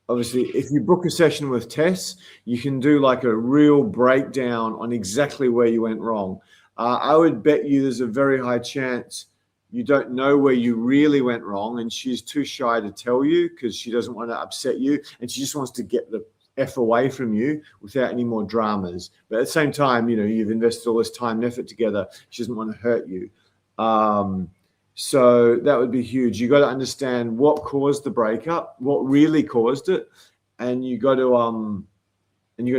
Speaker 2: book a session with Tess, you can do like a real breakdown on exactly where you went wrong. I would bet you there's a very high chance you don't know where you really went wrong, and she's too shy to tell you because she doesn't want to upset you, and she just wants to get the F away from you without any more dramas. But at the same time, you know, you've invested all this time and effort together. She doesn't want to hurt you. So that would be huge. You got to understand what caused the breakup, what really caused it, and you got to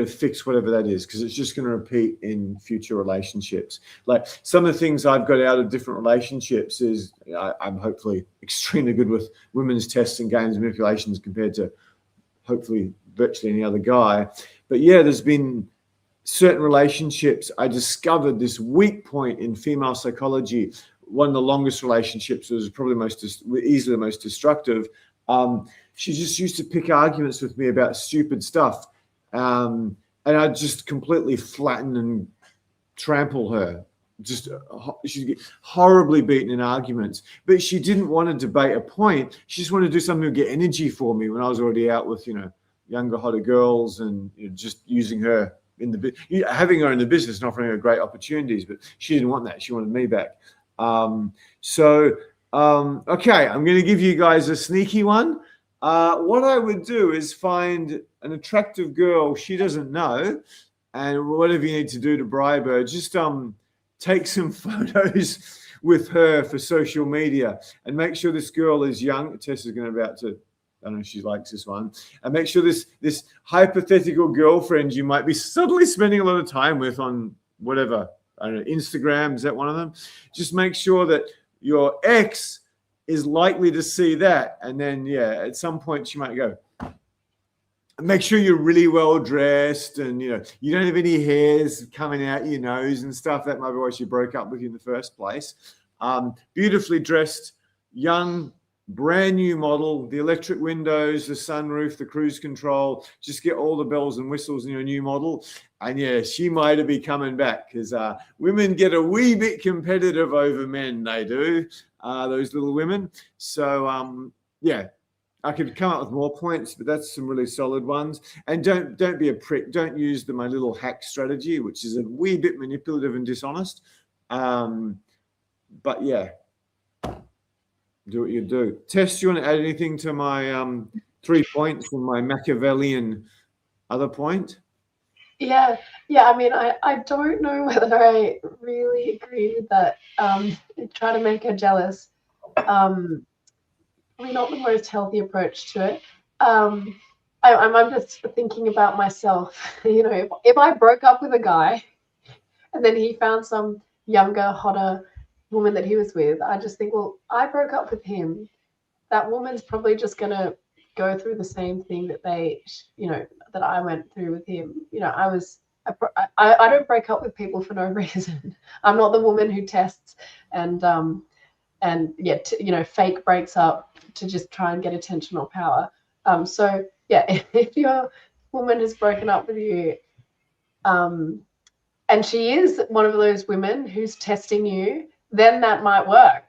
Speaker 2: fix whatever that is, because it's just going to repeat in future relationships. Like some of the things I've got out of different relationships is I'm hopefully extremely good with women's tests and games and manipulations compared to hopefully virtually any other guy. But yeah, there's been certain relationships I discovered this weak point in female psychology. One of the longest relationships was probably easily the most destructive. She just used to pick arguments with me about stupid stuff. And I'd just completely flatten and trample her. She'd get horribly beaten in arguments. But she didn't want to debate a point. She just wanted to do something to get energy for me when I was already out with, younger, hotter girls, and just using her having her in the business and offering her great opportunities. But she didn't want that. She wanted me back. Okay, I'm going to give you guys a sneaky one. What I would do is find an attractive girl she doesn't know, and whatever you need to do to bribe her, just take some photos with her for social media, and make sure this girl is young. Tess is about to, I don't know if she likes this one, and make sure this hypothetical girlfriend you might be suddenly spending a lot of time with on whatever, I don't know, Instagram, is that one of them? Just make sure that your ex is likely to see that. And then, at some point she might go, make sure you're really well dressed, and, you don't have any hairs coming out your nose and stuff. That might be why she broke up with you in the first place. Beautifully dressed, young, brand new model, the electric windows, the sunroof, the cruise control, just get all the bells and whistles in your new model. And she might be coming back, because women get a wee bit competitive over men. They do, those little women. So I could come up with more points, but that's some really solid ones. And don't be a prick. Don't use my little hack strategy, which is a wee bit manipulative and dishonest. But do what you do. Tess, do you want to add anything to my 3 points and my Machiavellian other point?
Speaker 1: Yeah. I mean, I don't know whether I really agree with that. Try to make her jealous. Probably not the most healthy approach to it. I'm just thinking about myself. You know, if I broke up with a guy and then he found some younger, hotter woman that he was with, I just think, well, I broke up with him. That woman's probably just gonna go through the same thing that that I went through with him. You know, I don't break up with people for no reason. I'm not the woman who tests and fake breaks up to just try and get attention or power. So yeah, if your woman has broken up with you, and she is one of those women who's testing you, then that might work.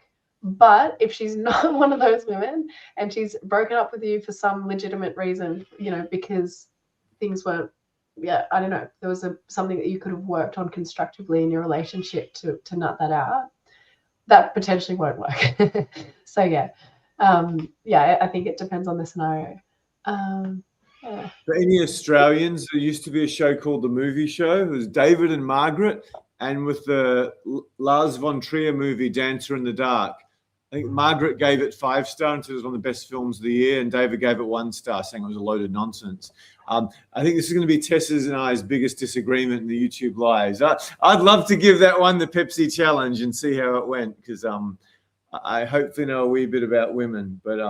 Speaker 1: But if she's not one of those women and she's broken up with you for some legitimate reason, you know, because things weren't, I don't know, there was something that you could have worked on constructively in your relationship to nut that out, that potentially won't work. So I think it depends on the scenario. Yeah.
Speaker 2: For any Australians, there used to be a show called The Movie Show. It was David and Margaret, and with the Lars von Trier movie Dancer in the Dark, I think Margaret gave it 5 stars and said it was one of the best films of the year, and David gave it 1 star, saying it was a load of nonsense. I think this is going to be Tess's and I's biggest disagreement in the YouTube lives. I'd love to give that one the Pepsi challenge and see how it went, because I hopefully know a wee bit about women, but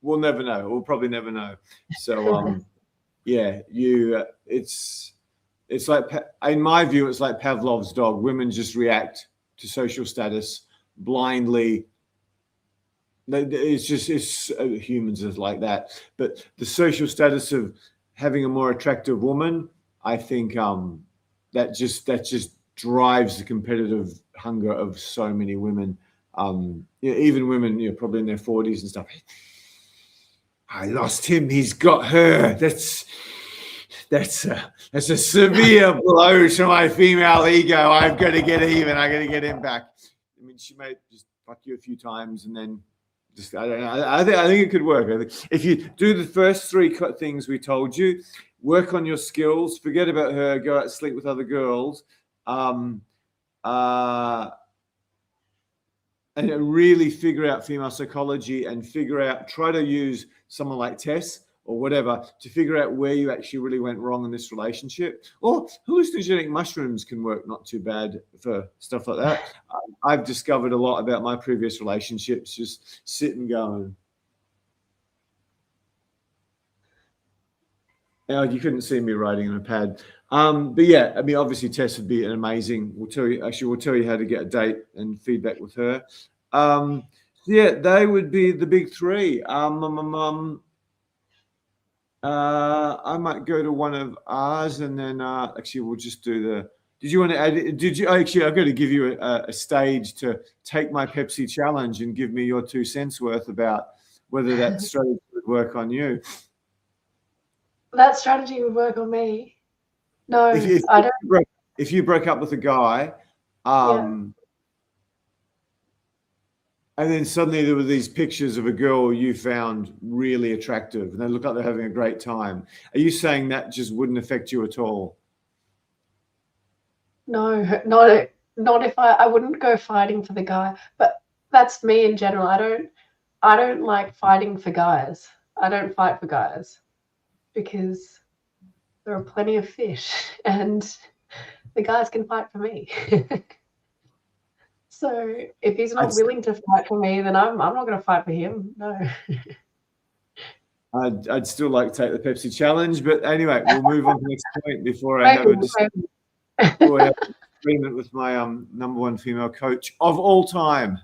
Speaker 2: we'll never know. We'll probably never know. So it's like, in my view, it's like Pavlov's dog. Women just react to social status blindly. It's humans are like that. But the social status of having a more attractive woman, I think that just drives the competitive hunger of so many women. Even women, probably in their 40s and stuff. I lost him. He's got her. That's a severe blow to my female ego. I've got to get even. I got to get him back. I mean, she may just fuck you a few times and then just, I don't know. I think it could work. I think if you do the first 3 things we told you, work on your skills, forget about her, go out and sleep with other girls, and really figure out female psychology and try to use someone like Tess or whatever to figure out where you actually really went wrong in this relationship. Or hallucinogenic mushrooms can work not too bad for stuff like that. I've discovered a lot about my previous relationships, just sitting going. You couldn't see me writing on a pad. But yeah, I mean, obviously Tess would be an amazing. We'll tell you how to get a date and feedback with her. They would be the big 3. I might go to one of ours, and then actually we'll just do the. Did you want to add? Did you actually? I've got to give you a stage to take my Pepsi challenge and give me your 2 cents worth about whether that strategy would work on you.
Speaker 1: That strategy would work on me. No, I don't.
Speaker 2: If you broke up with a guy, and then suddenly there were these pictures of a girl you found really attractive, and they look like they're having a great time. Are you saying that just wouldn't affect you at all?
Speaker 1: No, not if I wouldn't go fighting for the guy. But that's me in general. I don't like fighting for guys. I don't fight for guys because there are plenty of fish, and the guys can fight for me. So if he's not willing to fight for me, then I'm not going to fight for him. No.
Speaker 2: I'd still like to take the Pepsi challenge, but anyway, we'll move on to the next point before I have a agreement with my #1 female coach of all time,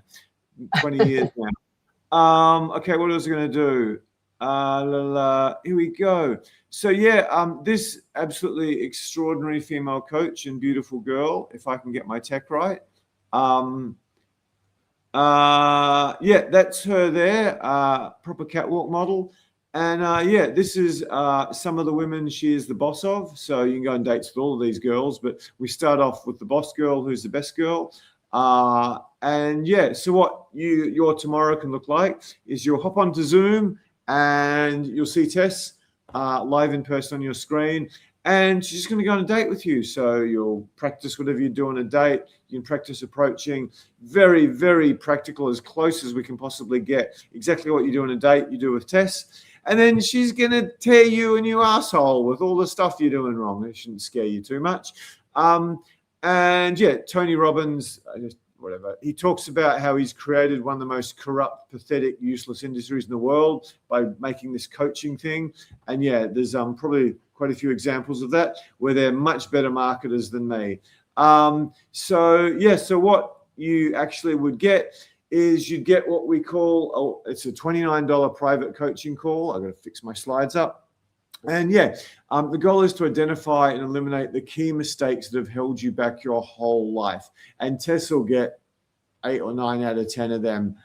Speaker 2: 20 years now. Okay, what was I going to do? Here we go. So this absolutely extraordinary female coach and beautiful girl, if I can get my tech right. That's her there, proper catwalk model. And this is some of the women she is the boss of. So you can go on dates with all of these girls, but we start off with the boss girl, who's the best girl. So what your tomorrow can look like is you'll hop onto Zoom and you'll see Tess live in person on your screen, and she's just going to go on a date with you. So you'll practice whatever you do on a date. You can practice approaching. Very, very practical, as close as we can possibly get. Exactly what you do on a date, you do with Tess. And then she's going to tear you a new asshole with all the stuff you're doing wrong. It shouldn't scare you too much. And yeah, Tony Robbins, whatever, he talks about how he's created one of the most corrupt, pathetic, useless industries in the world by making this coaching thing. And yeah, there's probably quite a few examples of that where they're much better marketers than me. So what you actually would get is you'd get what we call, it's a $29 private coaching call. I've got to fix my slides up. And yeah, the goal is to identify and eliminate the key mistakes that have held you back your whole life. And Tess will get 8 or 9 out of 10 of them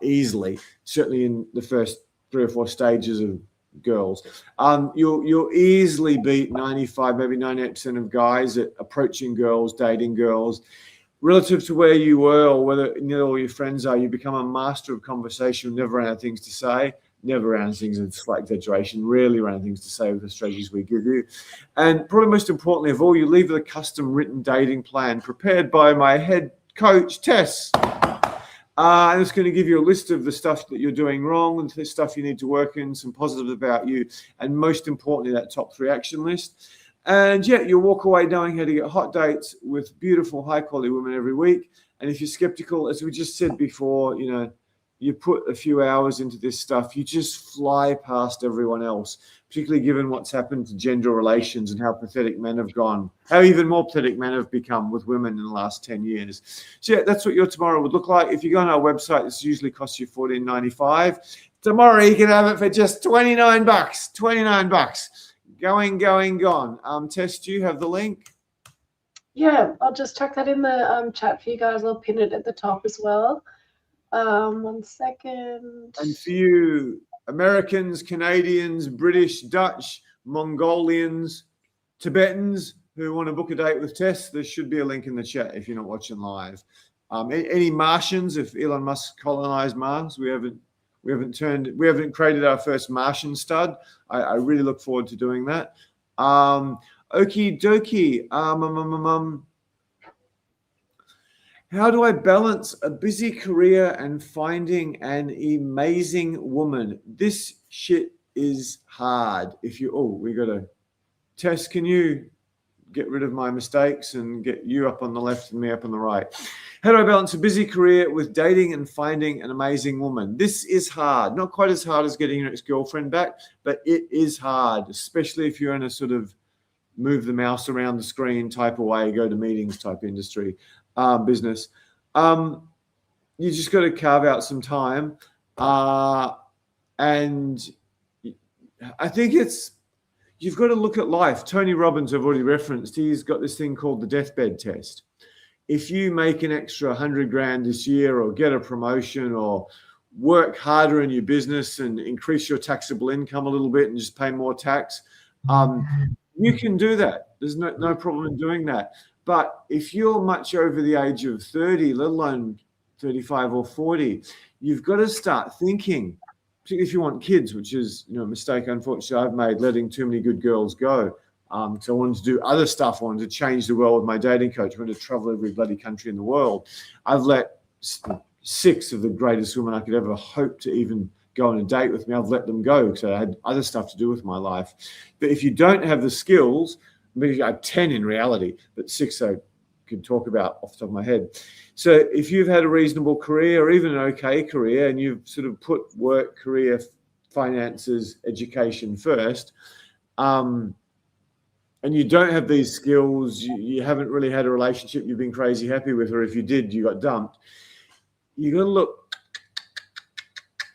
Speaker 2: easily, certainly in the first 3 or 4 stages of girls. You'll easily beat 95, maybe 98% of guys at approaching girls, dating girls. Relative to where you were or whether all your friends are, you become a master of conversation, never ran out of things to say. Never around things, it's slight exaggeration, rarely around things to say with the strategies we give you. And probably most importantly of all, you leave with a custom written dating plan prepared by my head coach, Tess. And it's going to give you a list of the stuff that you're doing wrong and the stuff you need to work in, some positives about you, and most importantly, that top 3 action list. And yeah, you'll walk away knowing how to get hot dates with beautiful, high-quality women every week. And if you're skeptical, as we just said before, you put a few hours into this stuff, you just fly past everyone else, particularly given what's happened to gender relations and how pathetic men have gone, how even more pathetic men have become with women in the last 10 years. So yeah, that's what your tomorrow would look like. If you go on our website, this usually costs you $14.95. Tomorrow you can have it for just $29. $29. Going, gone. Tess, do you have the link?
Speaker 1: Yeah, I'll just chuck that in the chat for you guys. I'll pin it at the top as well. 1 second.
Speaker 2: And for you Americans, Canadians, British, Dutch, Mongolians, Tibetans who want to book a date with Tess, there should be a link in the chat if you're not watching live. Any Martians, if Elon Musk colonized Mars, we haven't created our first Martian stud. I really look forward to doing that. Okie dokie. How do I balance a busy career and finding an amazing woman? This shit is hard. Tess, can you get rid of my mistakes and get you up on the left and me up on the right? How do I balance a busy career with dating and finding an amazing woman? This is hard. Not quite as hard as getting your ex-girlfriend back, but it is hard, especially if you're in a sort of move the mouse around the screen type of way, go to meetings type industry. Business. You just got to carve out some time. And I think you've got to look at life. Tony Robbins, I've already referenced, he's got this thing called the deathbed test. If you make an extra 100 grand this year or get a promotion or work harder in your business and increase your taxable income a little bit and just pay more tax, you can do that. There's no problem in doing that. But if you're much over the age of 30, let alone 35 or 40, you've got to start thinking, particularly if you want kids, which is a mistake, unfortunately, I've made, letting too many good girls go. So I wanted to do other stuff. I wanted to change the world with my dating coach. I wanted to travel every bloody country in the world. I've let 6 of the greatest women I could ever hope to even go on a date with me, I've let them go because I had other stuff to do with my life. But if you don't have the skills, maybe I have 10 in reality, but 6 I could talk about off the top of my head. So if you've had a reasonable career or even an okay career and you've sort of put work, career, finances, education first, and you don't have these skills, you haven't really had a relationship you've been crazy happy with, or if you did, you got dumped, you got to look.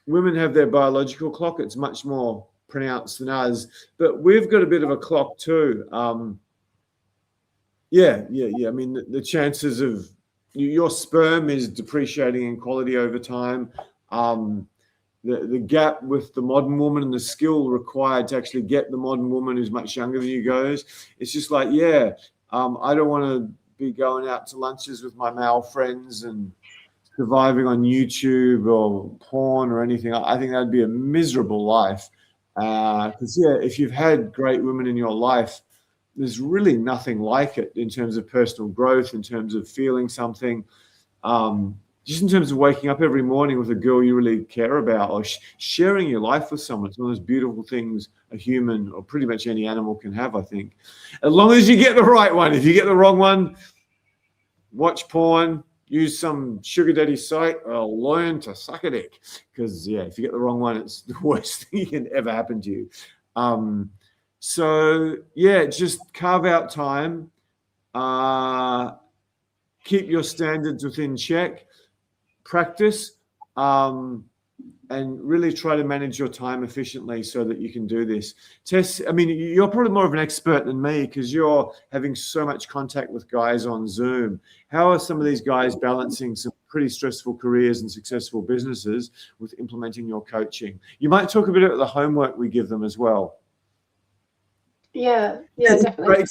Speaker 2: Women have their biological clock. It's much more pronounced than us, but we've got a bit of a clock too. I mean, the chances of your sperm is depreciating in quality over time. The gap with the modern woman and the skill required to actually get the modern woman who's much younger than you goes. It's just like, I don't want to be going out to lunches with my male friends and surviving on YouTube or porn or anything. I think that'd be a miserable life. Because if you've had great women in your life, there's really nothing like it in terms of personal growth, in terms of feeling something. just in terms of waking up every morning with a girl you really care about, or sharing your life with someone. It's one of those beautiful things a human or pretty much any animal can have, I think. As long as you get the right one. If you get the wrong one, watch porn, use some sugar daddy site, or learn to suck a dick. Because, yeah, if you get the wrong one, it's the worst thing that can ever happen to you. So, yeah, just carve out time. Keep your standards within check. Practice. And really try to manage your time efficiently so that you can do this. Tess, I mean, you're probably more of an expert than me because you're having so much contact with guys on Zoom. How are some of these guys balancing some pretty stressful careers and successful businesses with implementing your coaching? You might talk a bit about the homework we give them as well.
Speaker 1: Yeah, definitely.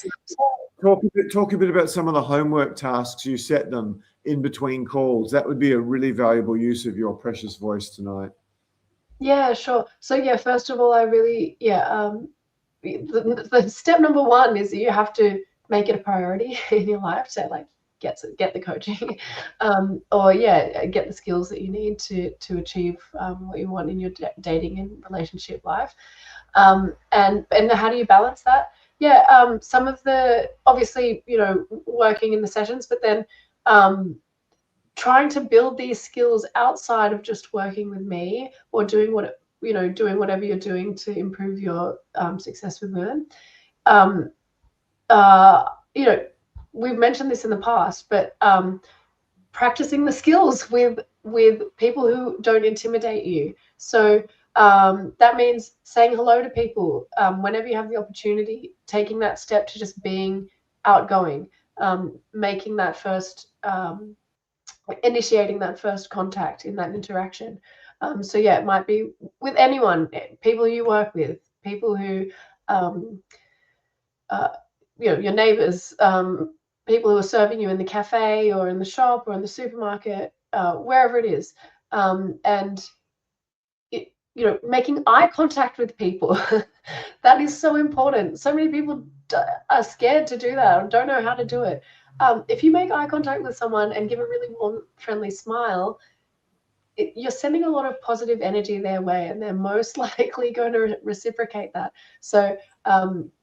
Speaker 2: Talk a bit about some of the homework tasks you set them in between calls. That would be a really valuable use of your precious voice tonight.
Speaker 1: Yeah, sure. So yeah, first of all, I really, the step number one is you have to make it a priority in your life to like get the coaching, or get the skills that you need to achieve what you want in your dating and relationship life. And how do you balance that? Yeah, some of the obviously working in the sessions, but then trying to build these skills outside of just working with me or doing whatever you're doing to improve your success with women. We've mentioned this in the past, but practicing the skills with people who don't intimidate you. So that means saying hello to people whenever you have the opportunity, taking that step to just being outgoing, making that first initiating that first contact in that interaction. So yeah, it might be with anyone, people you work with, people who, your neighbors, people who are serving you in the cafe or in the shop or in the supermarket, wherever it is. And making eye contact with people, that is so important. So many people are scared to do that or don't know how to do it. If you make eye contact with someone and give a really warm, friendly smile, you're sending a lot of positive energy their way, and they're most likely going to reciprocate that. So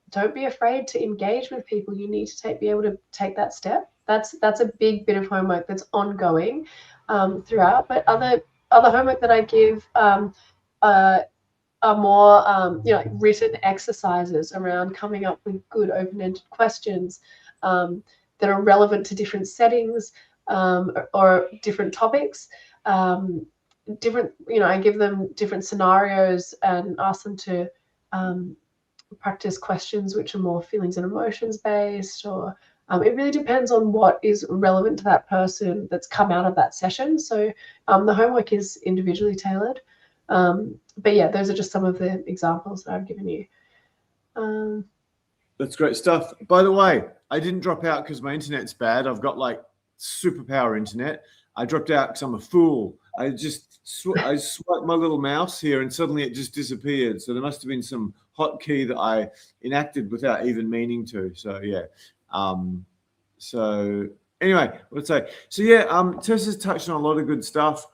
Speaker 1: don't be afraid to engage with people. You need to be able to take that step. That's a big bit of homework that's ongoing throughout. But other homework that I give are more written exercises around coming up with good open-ended questions that are relevant to different settings or different topics. I give them different scenarios and ask them to practice questions which are more feelings and emotions based, or it really depends on what is relevant to that person that's come out of that session. So the homework is individually tailored. But yeah, those are just some of the examples that I've given you.
Speaker 2: That's great stuff. By the way, I didn't drop out because my internet's bad. I've got like superpower internet. I dropped out because I'm a fool. I swiped my little mouse here and suddenly it just disappeared. So there must have been some hotkey that I enacted without even meaning to. So yeah. So anyway, let's say. So yeah, Tess has touched on a lot of good stuff.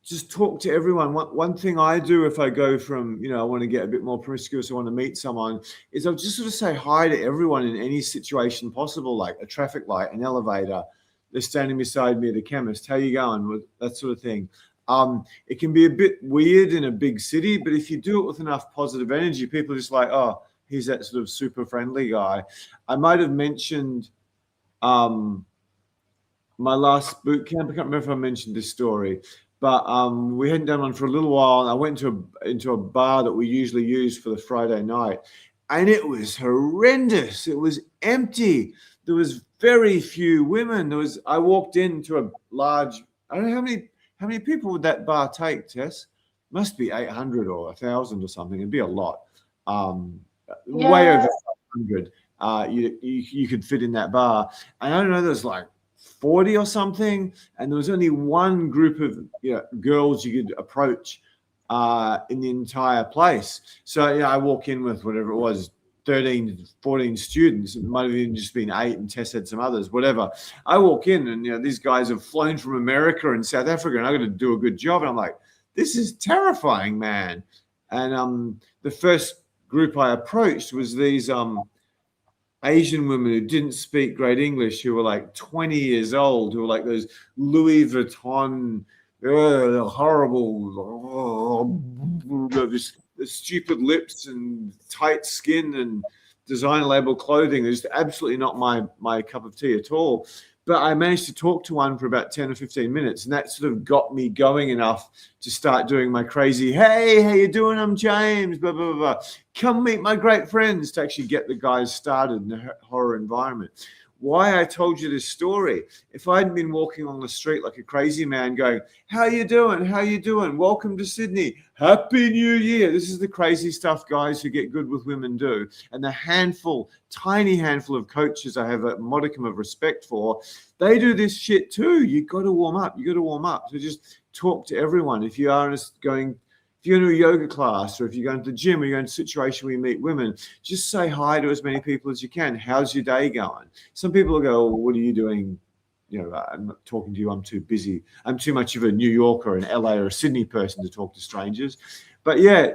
Speaker 2: Just talk to everyone. One thing I do if I go from, I want to get a bit more promiscuous, I want to meet someone, is I'll just sort of say hi to everyone in any situation possible, like a traffic light, an elevator, they're standing beside me at the chemist, how you going, that sort of thing. It can be a bit weird in a big city, but if you do it with enough positive energy, people are just like, oh, he's that sort of super friendly guy. I might have mentioned my last boot camp. I can't remember if I mentioned this story. But we hadn't done one for a little while, and I went into a bar that we usually use for the Friday night, and it was horrendous. It was empty. There was very few women. I walked into a large. I don't know how many people would that bar take, Tess? Must be 800 or 1,000 or something. It'd be a lot. Way over 500. You could fit in that bar, and I don't know. There's like 40 or something, and there was only one group of girls you could approach in the entire place. So I walk in with whatever it was, 13, 14 students. It might have even just been 8 and Tess had some others, whatever. I walk in and, these guys have flown from America and South Africa and I got to do a good job. And I'm like, this is terrifying, man. And the first group I approached was these Asian women who didn't speak great English, who were like 20 years old, who were like those Louis Vuitton, horrible, this stupid lips and tight skin and designer label clothing. It's absolutely not my cup of tea at all. But I managed to talk to one for about 10 or 15 minutes, and that sort of got me going enough to start doing my crazy, hey, how you doing? I'm James, blah, blah, blah, blah. Come meet my great friends, to actually get the guys started in a horror environment. Why I told you this story, if I hadn't been walking on the street like a crazy man going, how you doing? How you doing? Welcome to Sydney. Happy New Year. This is the crazy stuff guys who get good with women do. And the tiny handful of coaches I have a modicum of respect for, they do this shit too. You got to warm up. So just talk to everyone. If you're going to a yoga class, or if you're going to the gym, or you're going to a situation where you meet women, just say hi to as many people as you can. How's your day going? Some people will go, well, what are you doing? I'm not talking to you. I'm too busy. I'm too much of a New Yorker, an LA or a Sydney person to talk to strangers. But yeah,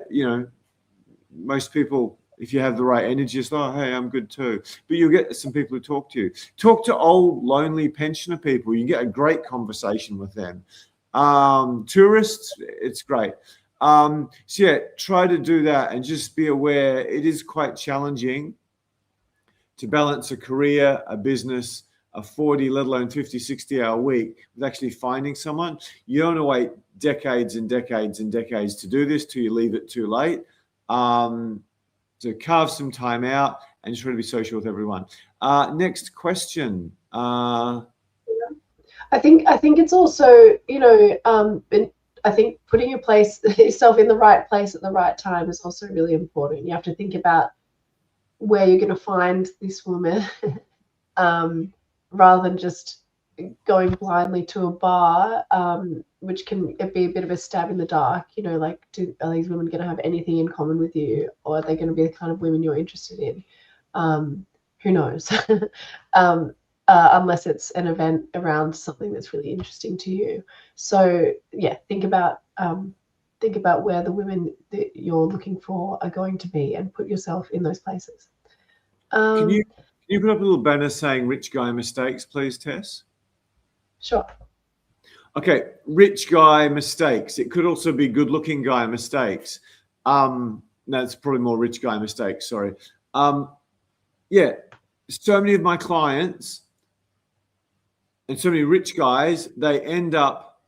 Speaker 2: most people, if you have the right energy, it's like, oh, hey, I'm good too. But you'll get some people who talk to you. Talk to old, lonely pensioner people. You get a great conversation with them. Tourists, it's great. So yeah, try to do that and just be aware it is quite challenging to balance a career, a business, a 40, let alone 50, 60-hour week with actually finding someone. You don't want to wait decades and decades and decades to do this till you leave it too late. So carve some time out and try to be social with everyone. Next question.
Speaker 1: I think it's also, I think putting yourself in the right place at the right time is also really important. You have to think about where you're going to find this woman, rather than just going blindly to a bar, which can be a bit of a stab in the dark. Like, are these women going to have anything in common with you, or are they going to be the kind of women you're interested in? Who knows? Unless it's an event around something that's really interesting to you. So yeah, think about where the women that you're looking for are going to be, and put yourself in those places.
Speaker 2: Can you put up a little banner saying "Rich Guy Mistakes," please, Tess?
Speaker 1: Sure.
Speaker 2: Okay, rich guy mistakes. It could also be good-looking guy mistakes. No, it's probably more rich guy mistakes. Sorry. Yeah, so many of my clients and so many rich guys, they end up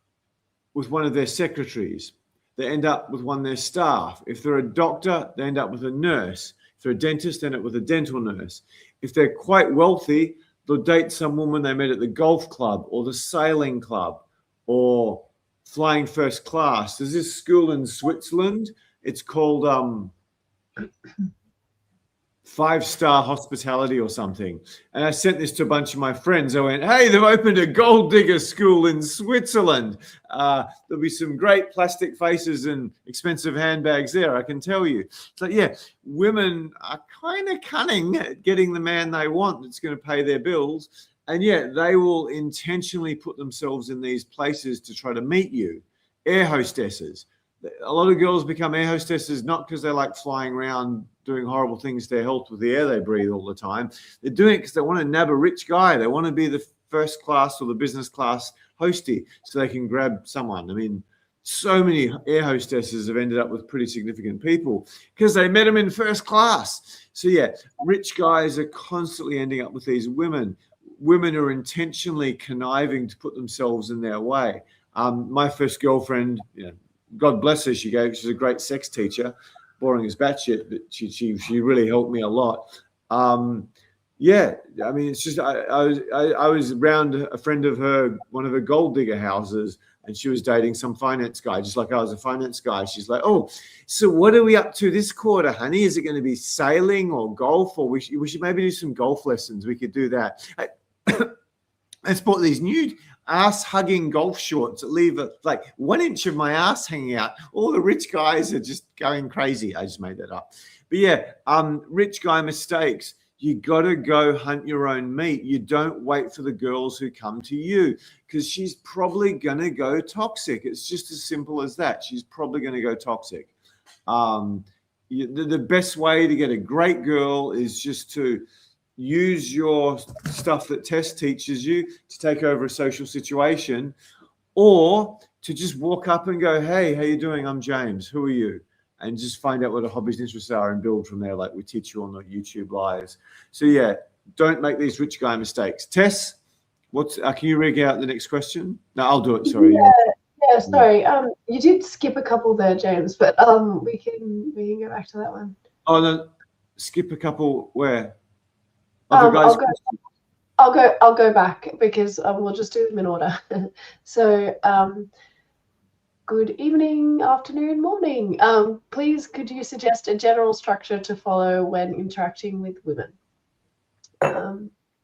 Speaker 2: with one of their secretaries. They end up with one of their staff. If they're a doctor, they end up with a nurse. If they're a dentist, they end up with a dental nurse. If they're quite wealthy, they'll date some woman they met at the golf club or the sailing club or flying first class. There's this school in Switzerland. It's called 5-star hospitality or something. And I sent this to a bunch of my friends. I went, hey, they've opened a gold digger school in Switzerland. There'll be some great plastic faces and expensive handbags there, I can tell you. So yeah, women are kind of cunning at getting the man they want that's going to pay their bills. And yet they will intentionally put themselves in these places to try to meet you. Air hostesses. A lot of girls become air hostesses not because they like flying around doing horrible things to their health with the air they breathe all the time. They're doing it because they want to nab a rich guy. They want to be the first class or the business class hostie so they can grab someone. I mean, so many air hostesses have ended up with pretty significant people because they met them in first class. So yeah, rich guys are constantly ending up with these women. Women are intentionally conniving to put themselves in their way. My first girlfriend, God bless her, she's a great sex teacher, boring as batshit, but she really helped me a lot. Yeah, I mean, it's just I was around a friend of her, one of her gold digger houses, and she was dating some finance guy, just like I was a finance guy. She's like, oh, so what are we up to this quarter, honey? Is it going to be sailing or golf, or we should maybe do some golf lessons? We could do that. I bought these new ass-hugging golf shorts that leave like 1 inch of my ass hanging out. All the rich guys are just going crazy. I just made that up. But yeah, rich guy mistakes. You got to go hunt your own meat. You don't wait for the girls who come to you, because she's probably going to go toxic. It's just as simple as that. She's probably going to go toxic. The best way to get a great girl is just to use your stuff that Tess teaches you to take over a social situation, or to just walk up and go, hey, how you doing? I'm James. Who are you? And just find out what her hobbies and interests are and build from there, like we teach you on the YouTube lives. So yeah, don't make these rich guy mistakes. Tess, can you rig out the next question? No, I'll do it. Sorry.
Speaker 1: Yeah, sorry. You did skip a couple there, James, but we can go back to that one.
Speaker 2: Oh no, skip a couple where?
Speaker 1: I'll go back because we'll just do them in order. So good evening, afternoon, morning. Please, could you suggest a general structure to follow when interacting with women?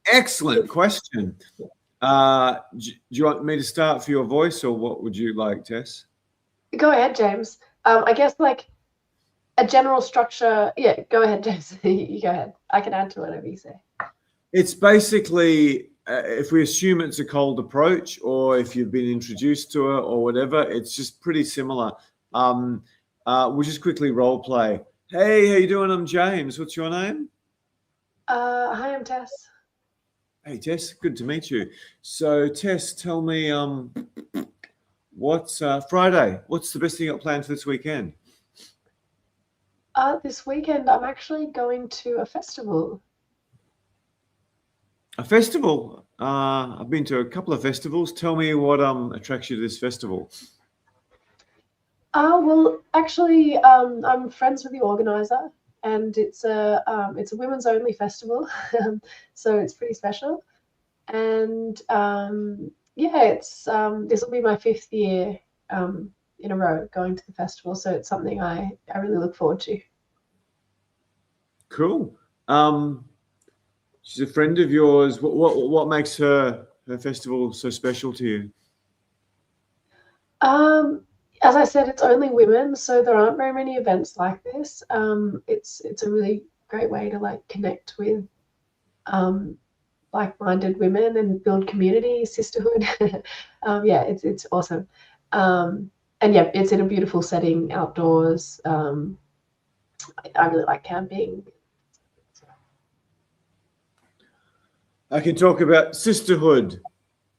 Speaker 2: Excellent question. Do you want me to start for your voice, or what would you like, Tess?
Speaker 1: Go ahead, James. I guess like a general structure. Yeah, go ahead, James. You go ahead. I can add to whatever you say. It's
Speaker 2: basically, if we assume it's a cold approach, or if you've been introduced to her or whatever, it's just pretty similar. We'll just quickly role play. Hey, how you doing? I'm James. What's your name?
Speaker 1: Hi, I'm Tess.
Speaker 2: Hey, Tess. Good to meet you. So, Tess, tell me, what's Friday? What's the best thing you got planned for this weekend?
Speaker 1: This weekend, I'm actually going to a festival.
Speaker 2: A festival? I've been to a couple of festivals. Tell me what attracts you to this festival.
Speaker 1: Well, actually, I'm friends with the organizer, and it's a women's only festival, so it's pretty special. And yeah, it's this will be my 5th year in a row going to the festival, so it's something I really look forward to.
Speaker 2: Cool. She's a friend of yours. What makes her festival so special to you?
Speaker 1: As I said, it's only women, so there aren't very many events like this. It's a really great way to like connect with like-minded women and build community, sisterhood. Yeah, it's awesome. And yeah, it's in a beautiful setting outdoors. I really like camping.
Speaker 2: I can talk about sisterhood,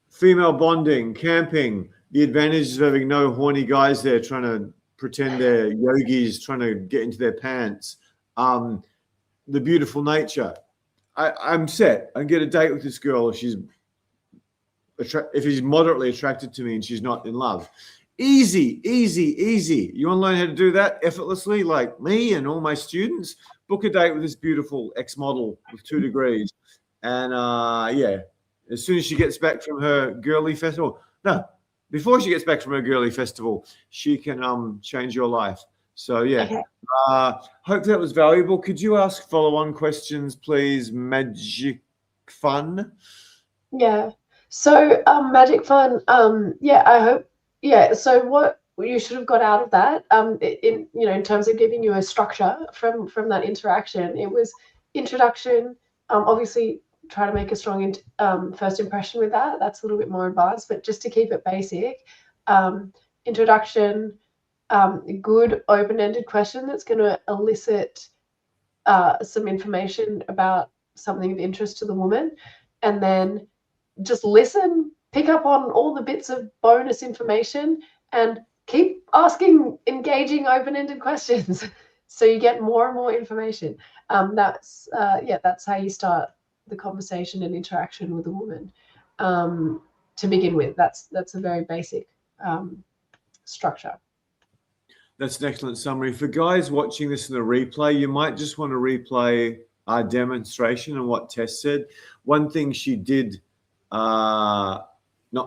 Speaker 2: female bonding, camping, the advantages of having no horny guys there trying to pretend they're yogis, trying to get into their pants, the beautiful nature. I'm set. I can get a date with this girl if she's moderately attracted to me and she's not in love. Easy, easy, easy. You want to learn how to do that effortlessly, like me and all my students? Book a date with this beautiful ex-model with 2 degrees. And yeah, as soon as she gets back from her girly festival, before she gets back from her girly festival, she can change your life. So yeah, okay. Hope that was valuable. Could you ask follow-on questions, please? Magic Fun.
Speaker 1: Yeah. So Magic Fun. Yeah, I hope. Yeah. So what you should have got out of that, in terms of giving you a structure from that interaction, it was introduction. Obviously, try to make a strong first impression with that. That's a little bit more advanced, but just to keep it basic, introduction, good open-ended question that's going to elicit some information about something of interest to the woman, and then just listen, pick up on all the bits of bonus information, and keep asking engaging open-ended questions so you get more and more information. That's how you start the conversation and interaction with a woman to begin with. That's a very basic structure.
Speaker 2: That's an excellent summary. For guys watching this in a replay, you might just want to replay our demonstration and what Tess said. One thing she did not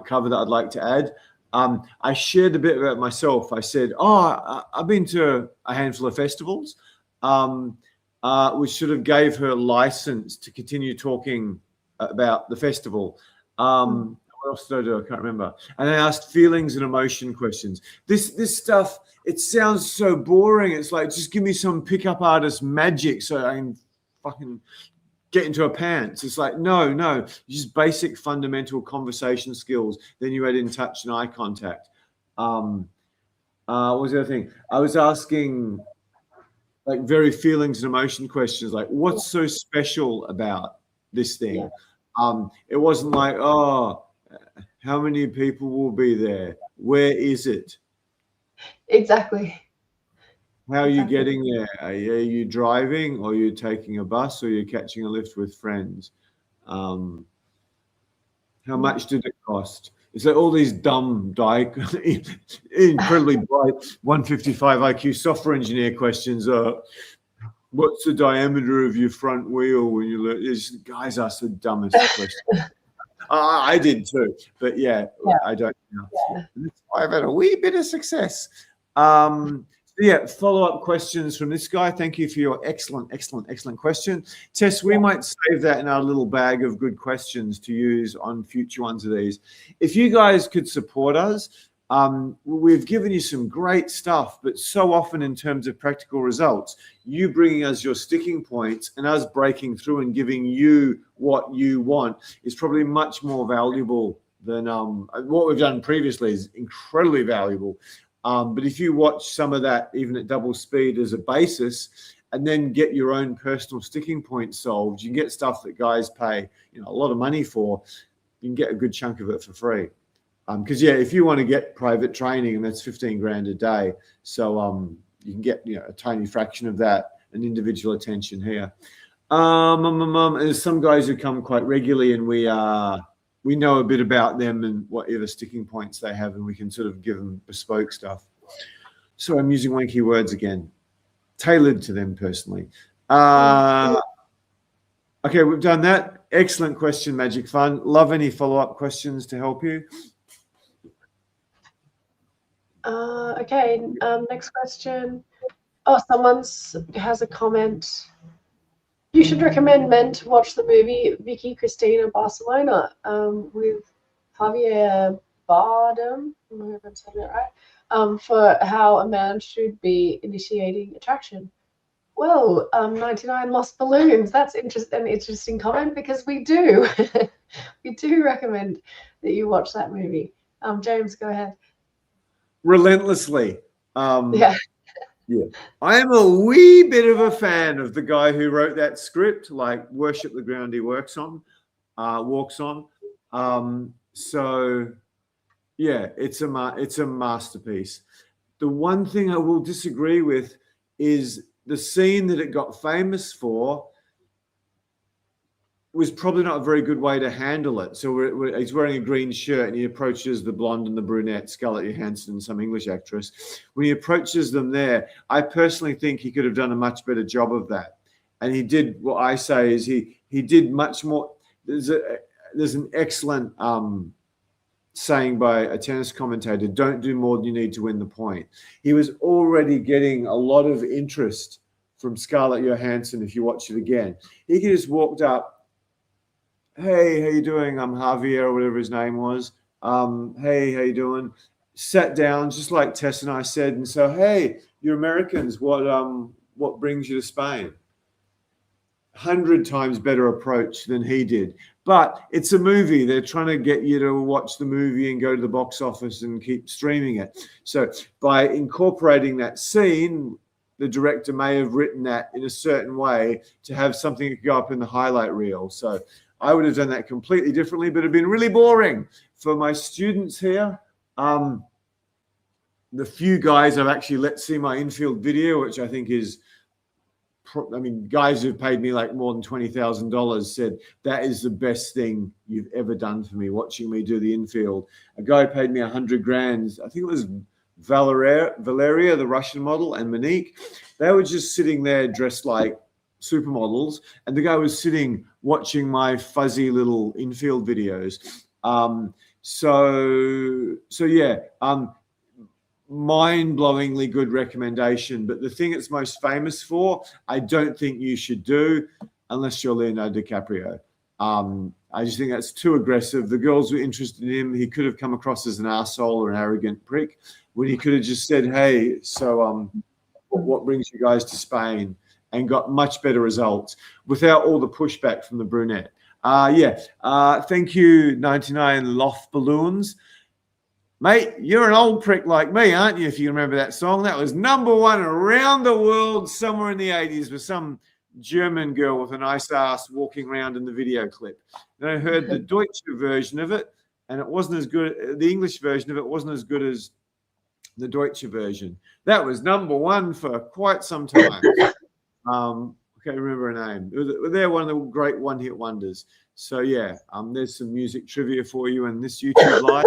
Speaker 2: cover that I'd like to add, I shared a bit about myself. I said, I've been to a handful of festivals, which sort of gave her license to continue talking about the festival. What else did I do? I can't remember. And I asked feelings and emotion questions. This stuff, it sounds so boring. It's like, just give me some pickup artist magic so I can fucking get into a pants. It's like, no, just basic fundamental conversation skills. Then you add in touch and eye contact. What was the other thing? I was asking like very feelings and emotion questions, like what's so special about this thing? It wasn't like, oh, how many people will be there? Where is it?
Speaker 1: Exactly.
Speaker 2: How are you getting there? Are you driving, or are you taking a bus, or are you catching a lift with friends? How much did it cost? It's like all these dumb, incredibly bright 155 IQ software engineer questions. What's the diameter of your front wheel when you learn? Guys ask the dumbest questions. I did too, but I don't know. That's why I've had a wee bit of success. Follow-up questions from this guy. Thank you for your excellent question. Tess, we might save that in our little bag of good questions to use on future ones of these. If you guys could support us, we've given you some great stuff, but so often in terms of practical results, you bringing us your sticking points and us breaking through and giving you what you want is probably much more valuable than what we've done previously is incredibly valuable. But if you watch some of that, even at double speed as a basis, and then get your own personal sticking point solved, you can get stuff that guys pay a lot of money for. You can get a good chunk of it for free. Because if you want to get private training, and that's 15 grand a day, so you can get a tiny fraction of that, and individual attention here. There's some guys who come quite regularly, and we know a bit about them and whatever sticking points they have, and we can sort of give them bespoke stuff. So I'm using wanky words again, tailored to them personally. Okay, we've done that. Excellent question, Magic Fun. Love any follow-up questions to help you.
Speaker 1: Okay, next question. Oh, someone has a comment. You should recommend men to watch the movie Vicky Cristina Barcelona with Javier Bardem, I don't know if I'm saying that right, for how a man should be initiating attraction. Well, 99 Lost Balloons. That's an interesting comment, because we do. We do recommend that you watch that movie. James, go ahead.
Speaker 2: Relentlessly.
Speaker 1: Yeah.
Speaker 2: I am a wee bit of a fan of the guy who wrote that script, like worship the ground he walks on. So it's a masterpiece. The one thing I will disagree with is the scene that it got famous for was probably not a very good way to handle it. So he's wearing a green shirt and he approaches the blonde and the brunette, Scarlett Johansson, some English actress. When he approaches them there, I personally think he could have done a much better job of that. And he did, what I say is he did much more. There's an excellent saying by a tennis commentator, don't do more than you need to win the point. He was already getting a lot of interest from Scarlett Johansson. If you watch it again, he just walked up, hey, how you doing? I'm Javier, or whatever his name was. Hey, how you doing? Sat down, just like Tess and I said, and so, hey, you're Americans. What brings you to Spain? 100 times better approach than he did. But it's a movie. They're trying to get you to watch the movie and go to the box office and keep streaming it. So by incorporating that scene, the director may have written that in a certain way to have something that could go up in the highlight reel. So I would have done that completely differently, but it'd been really boring for my students here. The few guys I've actually let see my infield video, which I think is, guys who've paid me like more than $20,000 said that is the best thing you've ever done for me, watching me do the infield. A guy paid me 100 grand. I think it was Valeria, the Russian model, and Monique. They were just sitting there dressed like supermodels, and the guy was sitting watching my fuzzy little infield videos. Mind-blowingly good recommendation. But the thing it's most famous for, I don't think you should do unless you're Leonardo DiCaprio. I just think that's too aggressive. The girls were interested in him. He could have come across as an arsehole or an arrogant prick when he could have just said, hey, so what brings you guys to Spain? And got much better results without all the pushback from the brunette. Thank you, 99 Loft Balloons. Mate, you're an old prick like me, aren't you, if you remember that song? That was #1 around the world somewhere in the 80s with some German girl with a nice ass walking around in the video clip. Then I heard the Deutsche version of it, and it wasn't as good. The English version of it wasn't as good as the Deutsche version. That was #1 for quite some time. I can't remember her name. They're one of the great one-hit wonders. So yeah, there's some music trivia for you in this YouTube live.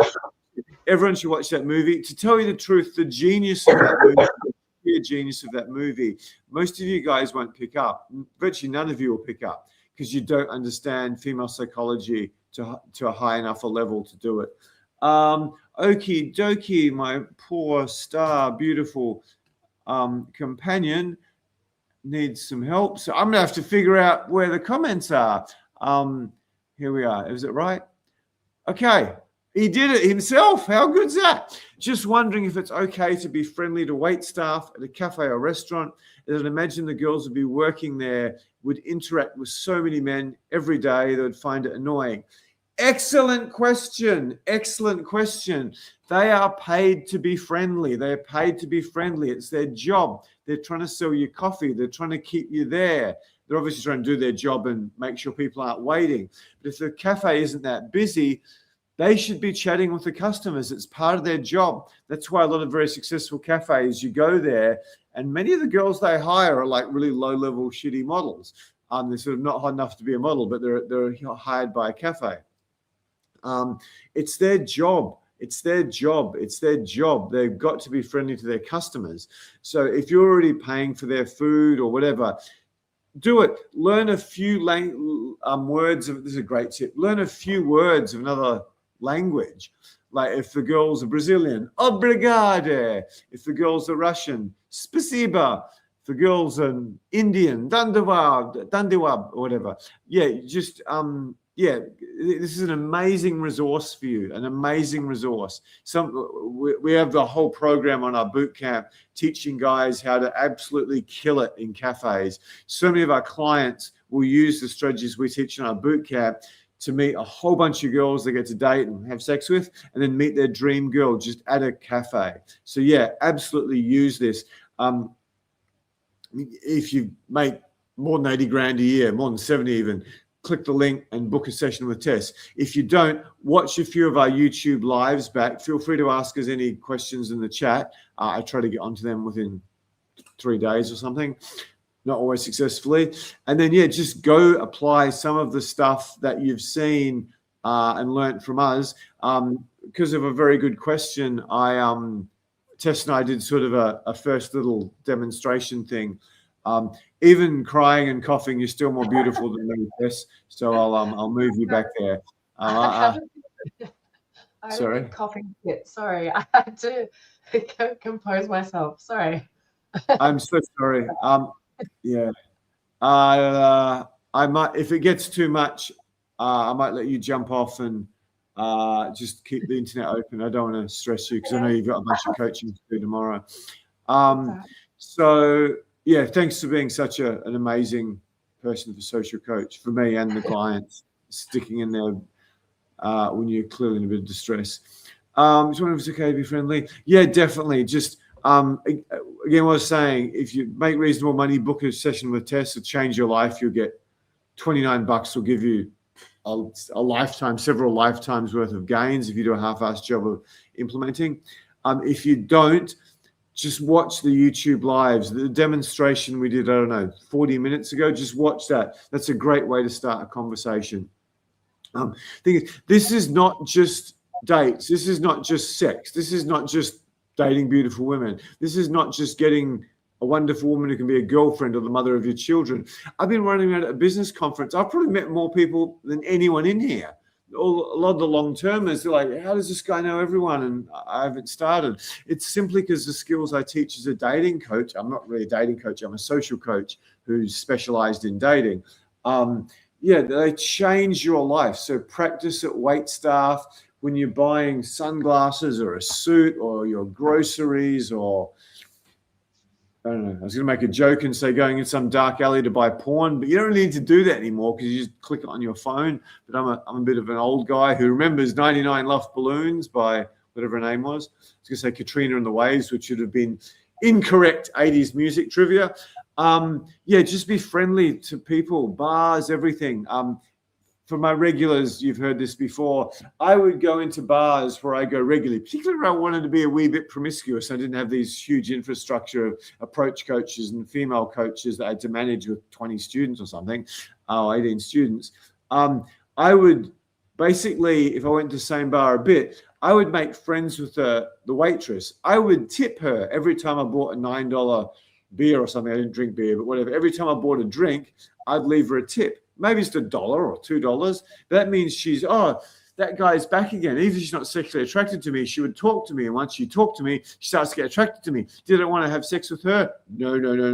Speaker 2: Everyone should watch that movie. To tell you the truth, the genius of that movie, the sheer genius of that movie, most of you guys won't pick up. Virtually none of you will pick up because you don't understand female psychology to a high enough a level to do it. Okie dokie, my poor star, beautiful companion needs some help. So I'm going to have to figure out where the comments are. Here we are. Is it right? Okay. He did it himself. How good's that? Just wondering if it's okay to be friendly to wait staff at a cafe or restaurant. As I'd imagine the girls would be working there, would interact with so many men every day, they would find it annoying. Excellent question. Excellent question. They are paid to be friendly. They're paid to be friendly. It's their job. They're trying to sell you coffee. They're trying to keep you there. They're obviously trying to do their job and make sure people aren't waiting. But if the cafe isn't that busy, they should be chatting with the customers. It's part of their job. That's why a lot of very successful cafes, you go there, and many of the girls they hire are like really low-level, shitty models. They're sort of not hot enough to be a model, but they're hired by a cafe. It's their job. It's their job. It's their job. They've got to be friendly to their customers. So if you're already paying for their food or whatever, do it. Learn a few words of, this is a great tip. Learn a few words of another language. Like if the girls are Brazilian, obrigado. If the girls are Russian, spasiba. If the girls are Indian, dandewab, or whatever. Yeah, just yeah, this is an amazing resource for you, an amazing resource. We have the whole program on our boot camp teaching guys how to absolutely kill it in cafes. So many of our clients will use the strategies we teach in our boot camp to meet a whole bunch of girls they get to date and have sex with, and then meet their dream girl just at a cafe. So yeah, absolutely use this. If you make more than 80 grand a year, more than 70 even, click the link and book a session with Tess. If you don't, watch a few of our YouTube lives back. Feel free to ask us any questions in the chat. I try to get onto them within 3 days or something, not always successfully. And then, yeah, just go apply some of the stuff that you've seen and learnt from us. Because of a very good question, Tess and I did sort of a first little demonstration thing. Even crying and coughing, you're still more beautiful than me, Tess. So I'll move you back there.
Speaker 1: I had
Speaker 2: sorry,
Speaker 1: a coughing fit. Sorry, I had to compose myself. Sorry.
Speaker 2: I'm so sorry. Yeah, I might, if it gets too much, I might let you jump off and just keep the internet open. I don't want to stress you because I know you've got a bunch of coaching to do tomorrow. So yeah, thanks for being such an amazing person for social coach for me and the clients, sticking in there when you're clearly in a bit of distress. Just wondering if it's okay to be friendly. Yeah, definitely. Just again, what I was saying, if you make reasonable money, book a session with Tess, it'll change your life. You'll get $29. Will give you a lifetime, several lifetimes worth of gains if you do a half-assed job of implementing. If you don't, just watch the YouTube lives. The demonstration we did, I don't know, 40 minutes ago, just watch that. That's a great way to start a conversation. Thing is, this is not just dates. This is not just sex. This is not just dating beautiful women. This is not just getting a wonderful woman who can be a girlfriend or the mother of your children. I've been running around at a business conference. I've probably met more people than anyone in here. A lot of the long-termers, they're like, how does this guy know everyone? And I haven't started. It's simply because the skills I teach as a dating coach, I'm not really a dating coach, I'm a social coach who's specialized in dating. yeah, they change your life. So practice at wait staff when you're buying sunglasses or a suit or your groceries, or I don't know. I was going to make a joke and say going in some dark alley to buy porn, but you don't really need to do that anymore because you just click it on your phone. But I'm a bit of an old guy who remembers 99 Luft Balloons by whatever her name was. I was going to say Katrina and the Waves, which should have been incorrect 80s music trivia. Yeah, just be friendly to people, bars, everything. For my regulars, you've heard this before, I would go into bars where I go regularly, particularly where I wanted to be a wee bit promiscuous. I didn't have these huge infrastructure of approach coaches and female coaches that I had to manage with 20 students or something, 18 students. I would basically, if I went to the same bar a bit, I would make friends with the waitress. I would tip her every time I bought a $9 beer or something. I didn't drink beer, but whatever. Every time I bought a drink, I'd leave her a tip. Maybe it's $1 or $2. That means she's, oh, that guy's back again. Even if she's not sexually attracted to me, she would talk to me. And once she talked to me, she starts to get attracted to me. Did I want to have sex with her? No.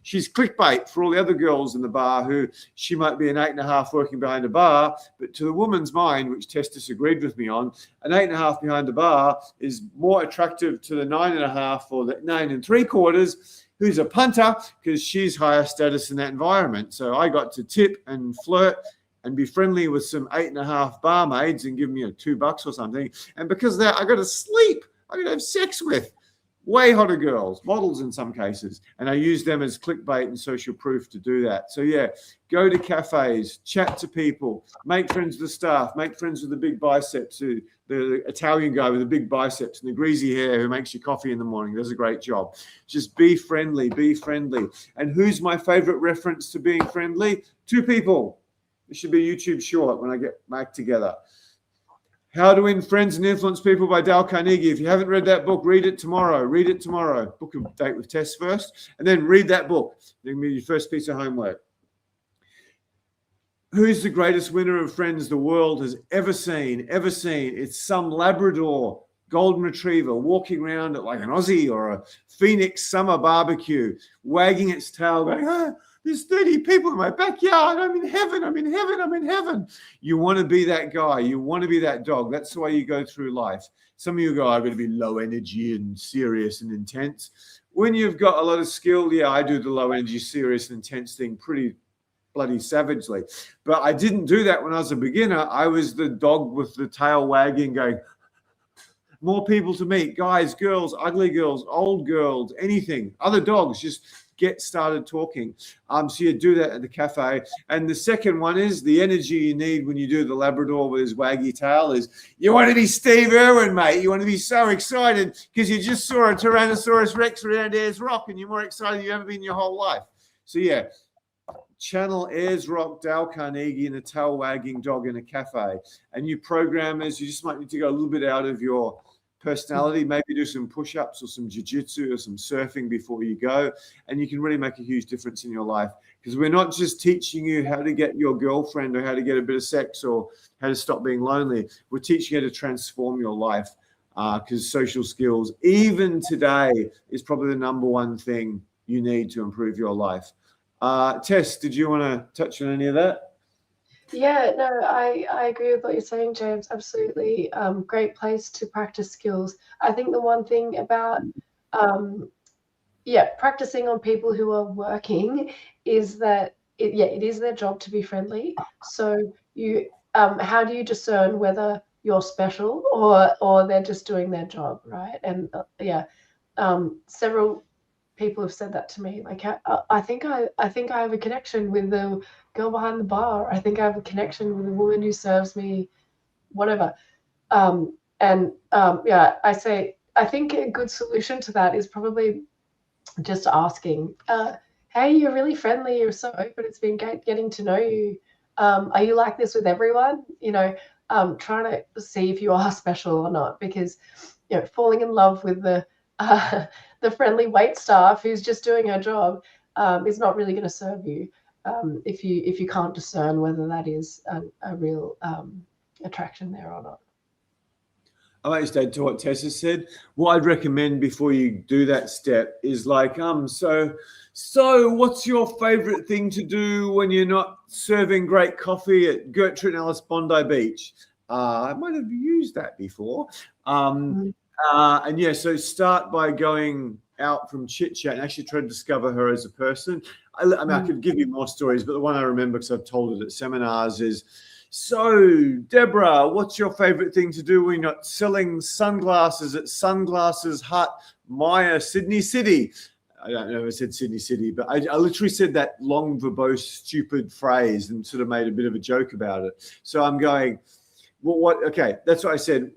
Speaker 2: She's clickbait for all the other girls in the bar who she might be an 8.5 working behind a bar, but to the woman's mind, which Tess disagreed with me on, an 8.5 behind the bar is more attractive to the 9.5 or the 9.75, who's a punter, because she's higher status in that environment. So I got to tip and flirt and be friendly with some 8.5 barmaids and give me $2 or something. And because of that, I got to sleep. I got to have sex with way hotter girls, models in some cases. And I use them as clickbait and social proof to do that. So yeah, go to cafes, chat to people, make friends with the staff, make friends with the big biceps, the Italian guy with the big biceps and the greasy hair who makes you coffee in the morning, does a great job. Just be friendly, be friendly. And who's my favorite reference to being friendly? 2 people. It should be a YouTube short when I get back together. How to Win Friends and Influence People by Dale Carnegie. If you haven't read that book, read it tomorrow. Read it tomorrow. Book a date with Tess first, and then read that book. It'll be your first piece of homework. Who's the greatest winner of friends the world has ever seen? It's some Labrador golden retriever walking around at like an Aussie or a Phoenix summer barbecue, wagging its tail, going, oh, there's 30 people in my backyard. I'm in heaven. I'm in heaven. I'm in heaven. You want to be that guy. You want to be that dog. That's the way you go through life. Some of you go, I'm going to be low energy and serious and intense. When you've got a lot of skill, yeah, I do the low energy, serious and intense thing pretty bloody savagely. But I didn't do that when I was a beginner. I was the dog with the tail wagging, going, more people to meet, guys, girls, ugly girls, old girls, anything, other dogs, just get started talking. So you do that at the cafe. And the second one is the energy you need when you do the Labrador with his waggy tail is you want to be Steve Irwin, mate. You want to be so excited because you just saw a Tyrannosaurus Rex around Ayers Rock and you're more excited than you've ever been in your whole life. So yeah, channel Ayers Rock, Dale Carnegie, and a tail wagging dog in a cafe. And you programmers, you just might need to go a little bit out of your personality, maybe do some push-ups or some jiu-jitsu or some surfing before you go, and you can really make a huge difference in your life, because we're not just teaching you how to get your girlfriend or how to get a bit of sex or how to stop being lonely. We're teaching you how to transform your life, because social skills, even today, is probably the number one thing you need to improve your life. Tess, did you want to touch on any of that?
Speaker 1: Yeah, no, I agree with what you're saying, James. Absolutely. Great place to practice skills. I think the one thing about, practicing on people who are working is that, it is their job to be friendly. So you, how do you discern whether you're special or they're just doing their job, right? And several people have said that to me. Like, I think I have a connection with the girl behind the bar. I think I have a connection with the woman who serves me, whatever. I think a good solution to that is probably just asking, hey, you're really friendly, you're so open, it's been great getting to know you. Are you like this with everyone? Trying to see if you are special or not, because falling in love with the friendly wait staff who's just doing her job is not really going to serve you if you can't discern whether that is a real attraction there or not.
Speaker 2: I might just add to what Tess has said. What I'd recommend before you do that step is like, so what's your favorite thing to do when you're not serving great coffee at Gertrude and Alice Bondi Beach? I might have used that before. And yeah, so start by going out from chit chat and actually try to discover her as a person. I mean, I could give you more stories, but the one I remember because I've told it at seminars is, so Deborah, what's your favorite thing to do when you're not selling sunglasses at Sunglasses Hut, Maya, Sydney City? I don't know if I said Sydney City, but I literally said that long, verbose, stupid phrase and sort of made a bit of a joke about it. So I'm going, well, what? Okay, that's what I said.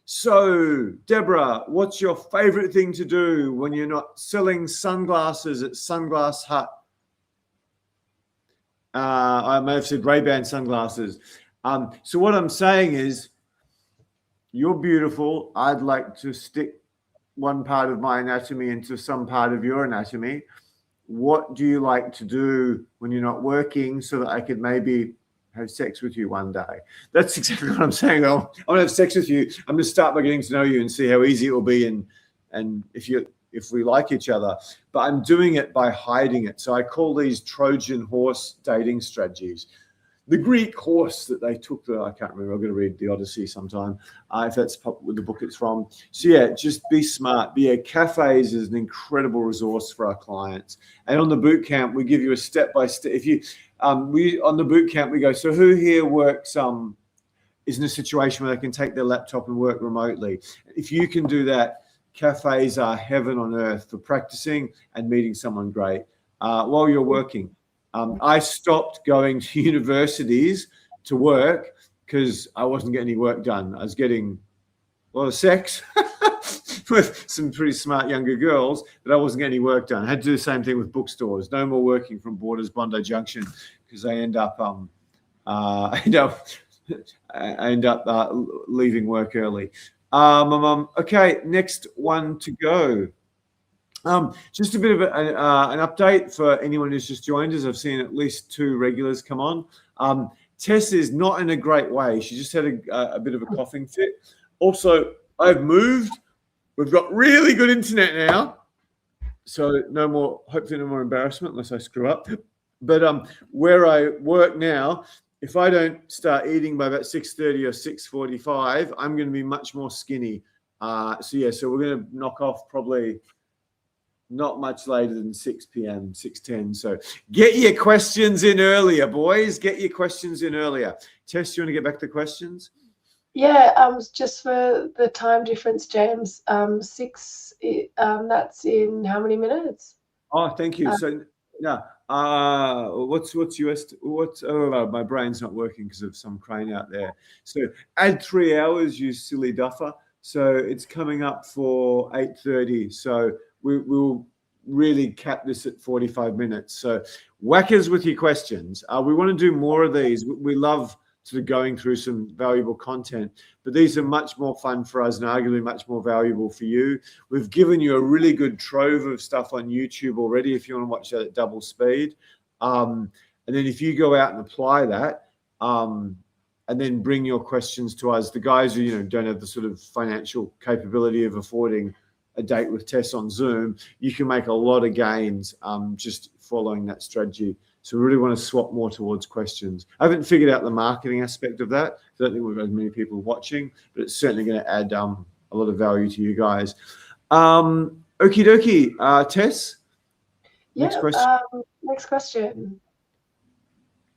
Speaker 2: So, Deborah, what's your favorite thing to do when you're not selling sunglasses at Sunglass Hut? I may have said Ray-Ban sunglasses. So what I'm saying is, you're beautiful. I'd like to stick one part of my anatomy into some part of your anatomy. What do you like to do when you're not working so that I could maybe have sex with you one day? That's exactly what I'm saying. I want to have sex with you. I'm going to start by getting to know you and see how easy it will be and if we like each other. But I'm doing it by hiding it. So I call these Trojan horse dating strategies. The Greek horse that they took, I can't remember, I'm going to read the Odyssey sometime, if that's the book it's from. So yeah, just be smart. But yeah, cafes is an incredible resource for our clients. And on the boot camp, we give you a step-by-step. If you, on the boot camp, we go, so who here works, is in a situation where they can take their laptop and work remotely? If you can do that, cafes are heaven on earth for practicing and meeting someone great while you're working. I stopped going to universities to work because I wasn't getting any work done. I was getting a lot of sex with some pretty smart younger girls, but I wasn't getting any work done. I had to do the same thing with bookstores. No more working from Borders, Bondi Junction, because I end up leaving work early. Okay, next one to go. Just a bit of an update for anyone who's just joined us. I've seen at least 2 regulars come on. Tess is not in a great way. She just had a bit of a coughing fit. Also, I've moved. We've got really good internet now. So hopefully no more embarrassment unless I screw up. But where I work now, if I don't start eating by about 6:30 or 6:45, I'm going to be much more skinny. So we're going to knock off probably not much later than 6 p.m., 6:10. So get your questions in earlier, boys. Get your questions in earlier. Tess, you want to get back to questions?
Speaker 1: Yeah, just for the time difference, James, 6, that's in how many minutes?
Speaker 2: Oh, thank you. So yeah, what's US? My brain's not working because of some crane out there. So add 3 hours, you silly duffer. So it's coming up for 8:30. So we'll really cap this at 45 minutes. So whackers with your questions. We want to do more of these. We love sort of going through some valuable content, but these are much more fun for us and arguably much more valuable for you. We've given you a really good trove of stuff on YouTube already if you want to watch that at double speed. And then if you go out and apply that, and then bring your questions to us, the guys who don't have the sort of financial capability of affording a date with Tess on Zoom, you can make a lot of gains just following that strategy. So we really want to swap more towards questions. I haven't figured out the marketing aspect of that. I don't think we've got as many people watching, but it's certainly going to add a lot of value to you guys. Okie dokie. Tess?
Speaker 1: Next question. Next question.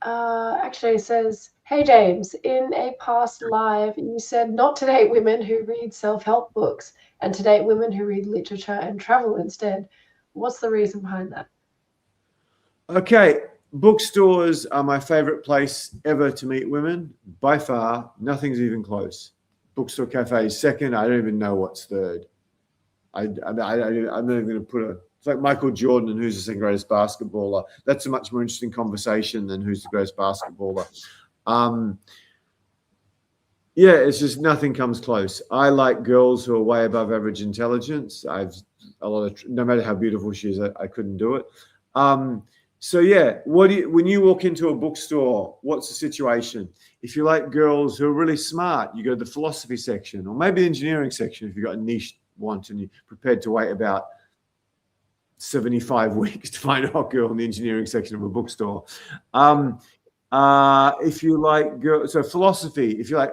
Speaker 1: Actually, it says, hey, James, in a past live, you said not to date women who read self-help books and to date women who read literature and travel instead. What's the reason behind that?
Speaker 2: Okay. Bookstores are my favorite place ever to meet women. By far, nothing's even close. Bookstore cafe is second. I don't even know what's third. I'm not even going to put it's like Michael Jordan and who's the second greatest basketballer. That's a much more interesting conversation than who's the greatest basketballer. Yeah, it's just nothing comes close. I like girls who are way above average intelligence. No matter how beautiful she is, I couldn't do it. So yeah, when you walk into a bookstore, what's the situation? If you like girls who are really smart, you go to the philosophy section, or maybe the engineering section if you've got a niche want and you're prepared to wait about 75 weeks to find a hot girl in the engineering section of a bookstore. If you like so philosophy, if you like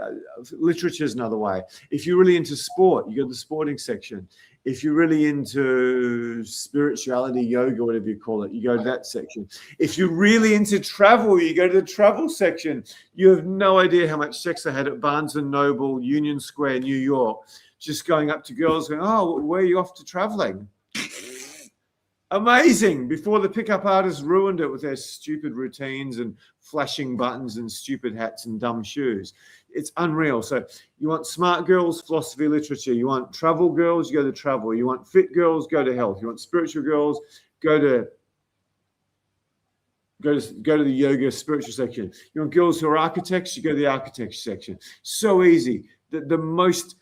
Speaker 2: literature is another way. If you're really into sport, you go to the sporting section. If you're really into spirituality, yoga, whatever you call it, you go to that section. If you're really into travel, you go to the travel section. You have no idea how much sex I had at Barnes & Noble, Union Square, New York, just going up to girls going, oh, where are you off to traveling? Amazing. Before the pickup artists ruined it with their stupid routines and flashing buttons and stupid hats and dumb shoes. It's unreal. So you want smart girls, philosophy, literature. You want travel girls, you go to travel. You want fit girls, go to health. You want spiritual girls, go to the yoga spiritual section. You want girls who are architects, you go to the architecture section. So easy. The most,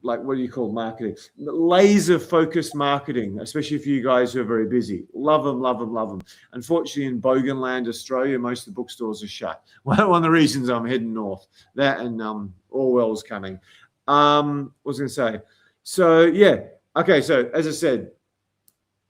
Speaker 2: like, what do you call marketing? Laser focused marketing, especially for you guys who are very busy. Love them, love them, love them. Unfortunately, in Boganland, Australia, most of the bookstores are shut. One of the reasons I'm heading north. That and Orwell's coming. What was I going to say? So, yeah. Okay, so as I said,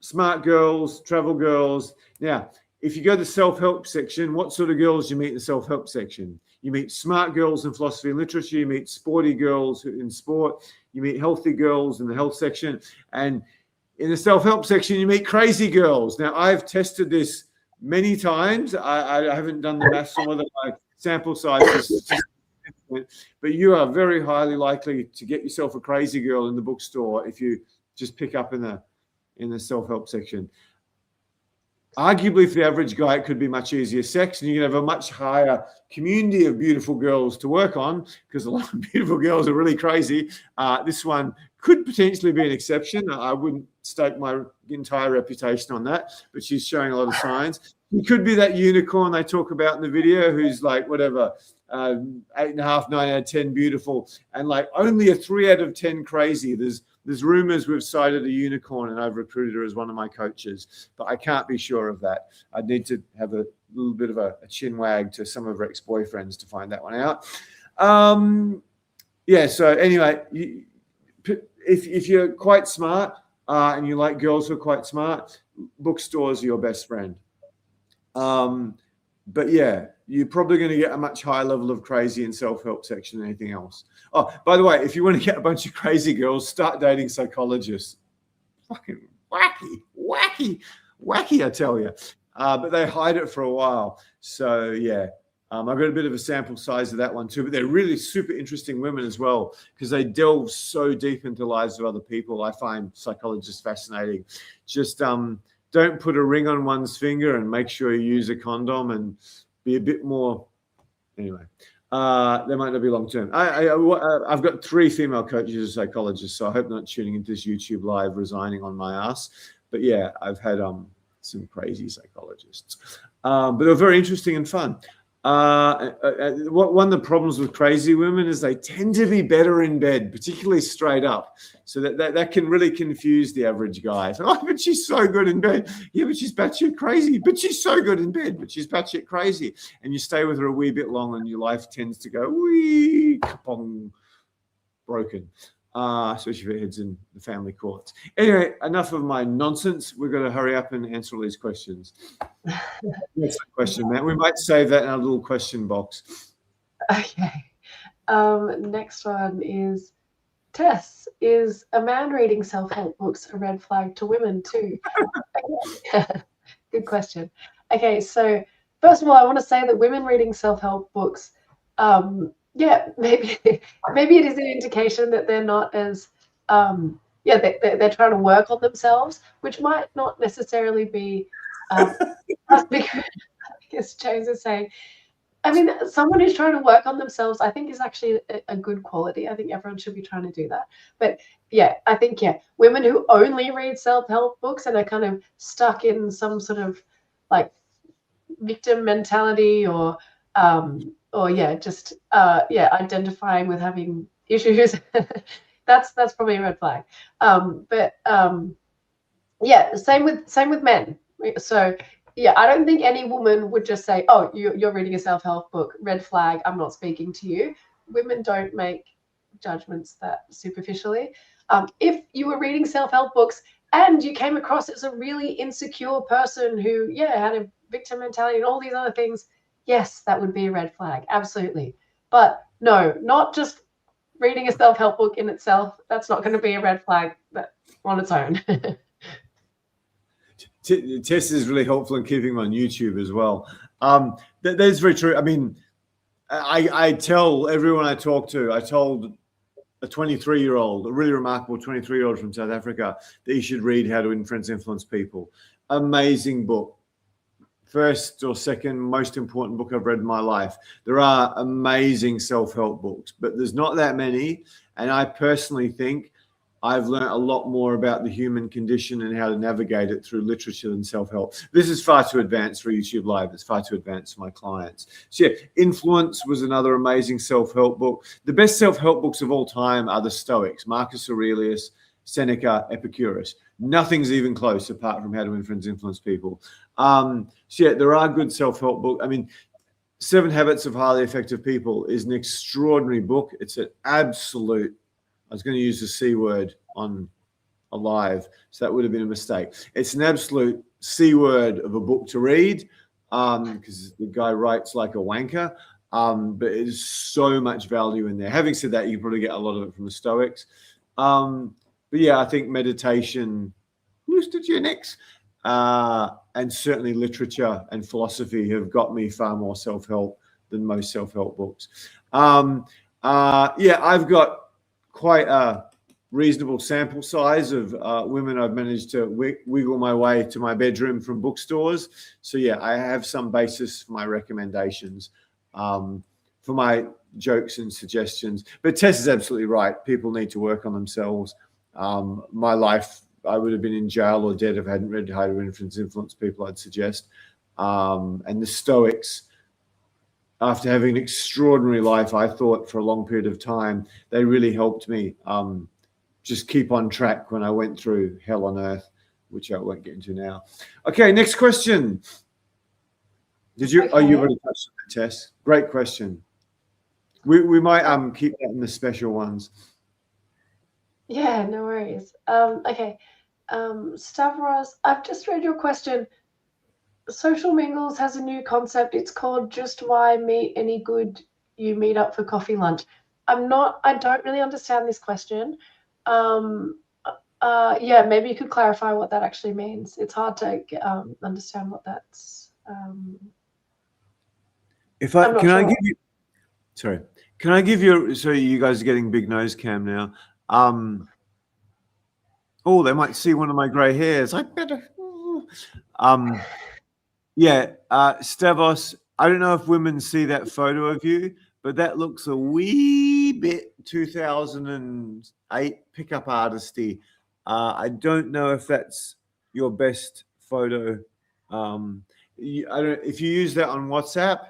Speaker 2: smart girls, travel girls. Now, if you go to the self-help section, what sort of girls do you meet in the self-help section? You meet smart girls in philosophy and literature. You meet sporty girls in sport. You meet healthy girls in the health section. And in the self-help section, you meet crazy girls. Now, I've tested this many times. I haven't done the maths on whether my sample size is, but you are very highly likely to get yourself a crazy girl in the bookstore if you just pick up in the self-help section. Arguably, for the average guy, it could be much easier sex, and you can have a much higher community of beautiful girls to work on because a lot of beautiful girls are really crazy. This one could potentially be an exception. I wouldn't stake my entire reputation on that, but she's showing a lot of signs. It could be that unicorn they talk about in the video who's like, whatever, 8.5, 9 out of 10 beautiful, and like only a 3 out of 10 crazy. There's rumors we've cited a unicorn and I've recruited her as one of my coaches, but I can't be sure of that. I'd need to have a little bit of a chin wag to some of her ex-boyfriends to find that one out. Yeah, so anyway, if you're quite smart and you like girls who are quite smart, bookstores are your best friend. But yeah, you're probably going to get a much higher level of crazy in self-help section than anything else. Oh, by the way, if you want to get a bunch of crazy girls, start dating psychologists. Fucking wacky, I tell you. But they hide it for a while. So yeah, I've got a bit of a sample size of that one too. But they're really super interesting women as well because they delve so deep into the lives of other people. I find psychologists fascinating. Just don't put a ring on one's finger and make sure you use a condom and be a bit more. Anyway, they might not be long term. I've got 3 female coaches as psychologists, so I hope they're not tuning into this YouTube live resigning on my ass. But yeah, I've had some crazy psychologists, but they're very interesting and fun. One of the problems with crazy women is they tend to be better in bed, particularly straight up. So that can really confuse the average guy. So, oh, but she's so good in bed. Yeah, but she's batshit crazy. But she's so good in bed, but she's batshit crazy. And you stay with her a wee bit long and your life tends to go wee, kapong, broken. Especially if it heads in the family courts. Anyway, enough of my nonsense. We've got to hurry up and answer all these questions. Next question, Matt. We might save that in our little question box.
Speaker 1: Okay. Next one is Tess. Is a man reading self-help books a red flag to women too? Good question. Okay, so first of all, I want to say that women reading self-help books, yeah, maybe it is an indication that they're not as, they're trying to work on themselves, which might not necessarily be, because I guess James is saying, I mean, someone who's trying to work on themselves, I think is actually a good quality. I think everyone should be trying to do that. But yeah, I think, women who only read self-help books and are kind of stuck in some sort of like victim mentality or identifying with having issues, that's probably a red flag. Same with men. So yeah, I don't think any woman would just say, oh, you're reading a self-help book, red flag, I'm not speaking to you. Women don't make judgments that superficially. If you were reading self-help books and you came across as a really insecure person who, yeah, had a victim mentality and all these other things, yes, that would be a red flag, absolutely. But no, not just reading a self-help book in itself. That's not going to be a red flag on its own.
Speaker 2: Tess is really helpful in keeping them on YouTube as well. That's very true. I mean, I tell everyone I talk to, I told a 23-year-old, a really remarkable 23-year-old from South Africa, that you should read How to Influence People. Amazing book. First or second most important book I've read in my life. There are amazing self-help books, but there's not that many. And I personally think I've learned a lot more about the human condition and how to navigate it through literature than self-help. This is far too advanced for YouTube Live. It's far too advanced for my clients. So yeah, Influence was another amazing self-help book. The best self-help books of all time are the Stoics, Marcus Aurelius, Seneca, Epicurus. Nothing's even close apart from How to Influence People. So yeah, there are good self-help books. I mean, 7 Habits of Highly Effective People is an extraordinary book. It's an absolute, I was going to use the C word on a live, so that would have been a mistake. It's an absolute C word of a book to read because the guy writes like a wanker, but there's so much value in there. Having said that, you can probably get a lot of it from the Stoics. But yeah, I think meditation, hallucinogenics, and certainly literature and philosophy have got me far more self-help than most self-help books. Yeah, I've got quite a reasonable sample size of women I've managed to wiggle my way to my bedroom from bookstores. So yeah, I have some basis for my recommendations, for my jokes and suggestions. But Tess is absolutely right. People need to work on themselves. My life, I would have been in jail or dead if I hadn't read How to Influence People, I'd suggest. And the Stoics, after having an extraordinary life, I thought for a long period of time, they really helped me just keep on track when I went through hell on earth, which I won't get into now. Okay, next question. Did you? Okay. Oh, you already touched on that, Tess. Great question. We might keep that in the special ones.
Speaker 1: Yeah, no worries. Okay, Stavros, I've just read your question. Social Mingles has a new concept. It's called Just Why Meet Any Good You Meet Up for Coffee Lunch. I don't really understand this question. Yeah, maybe you could clarify what that actually means. It's hard to understand what that's.
Speaker 2: Can I give you? So you guys are getting big nose cam now. Oh, they might see one of my grey hairs. I better. Yeah, Stavros, I don't know if women see that photo of you, but that looks a wee bit 2008 pickup artisty. I don't know if that's your best photo. If you use that on WhatsApp,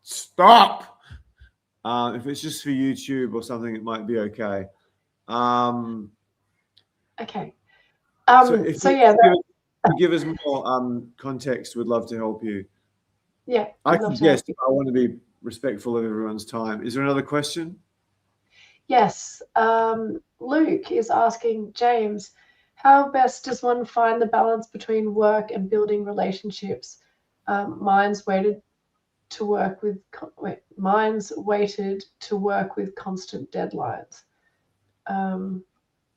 Speaker 2: stop. If it's just for YouTube or something, it might be okay.
Speaker 1: Okay.
Speaker 2: So yeah. Give us more context. We'd love to help you.
Speaker 1: Yeah.
Speaker 2: I want to be respectful of everyone's time. Is there another question?
Speaker 1: Yes. Luke is asking, James, how best does one find the balance between work and building relationships? Mine's weighted to work with constant deadlines.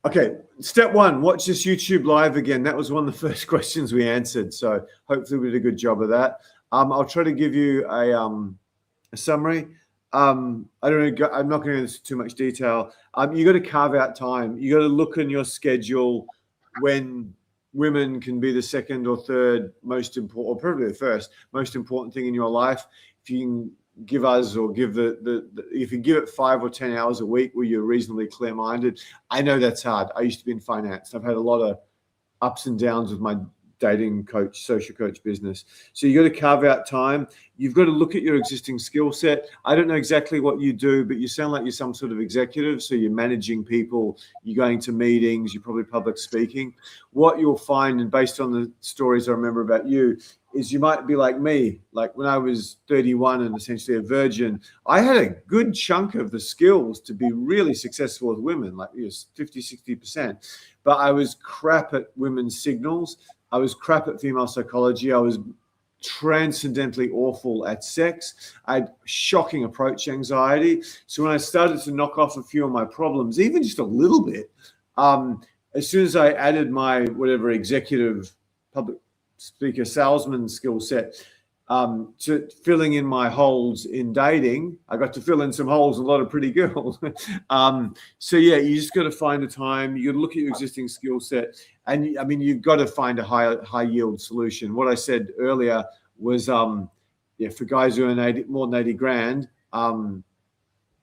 Speaker 2: Okay, step 1, watch this YouTube live again. That was one of the first questions we answered. So hopefully we did a good job of that. I'll try to give you a summary. I don't know, I'm not going to go into too much detail. You got to carve out time. You got to look in your schedule when women can be the second or third most important, or probably the first most important thing in your life. If you can give us or give if you give it 5 or 10 hours a week where you're reasonably clear-minded. I know that's hard. I used to be in finance. I've had a lot of ups and downs with my dating coach, social coach business. So you got to carve out time. You've got to look at your existing skill set. I don't know exactly what you do, but you sound like you're some sort of executive. So you're managing people, you're going to meetings, you're probably public speaking. What you'll find, and based on the stories I remember about you, is you might be like me. Like when I was 31 and essentially a virgin, I had a good chunk of the skills to be really successful with women, like 50, 60%. But I was crap at women's signals. I was crap at female psychology. I was transcendently awful at sex. I had shocking approach anxiety. So when I started to knock off a few of my problems, even just a little bit, as soon as I added my whatever executive public speaker salesman skill set to filling in my holes in dating, I got to fill in some holes, a lot of pretty girls. So yeah, you just got to find the time. You got to look at your existing skill set, and I mean, you've got to find a high yield solution. What I said earlier was, for guys who earn more than 80 grand, book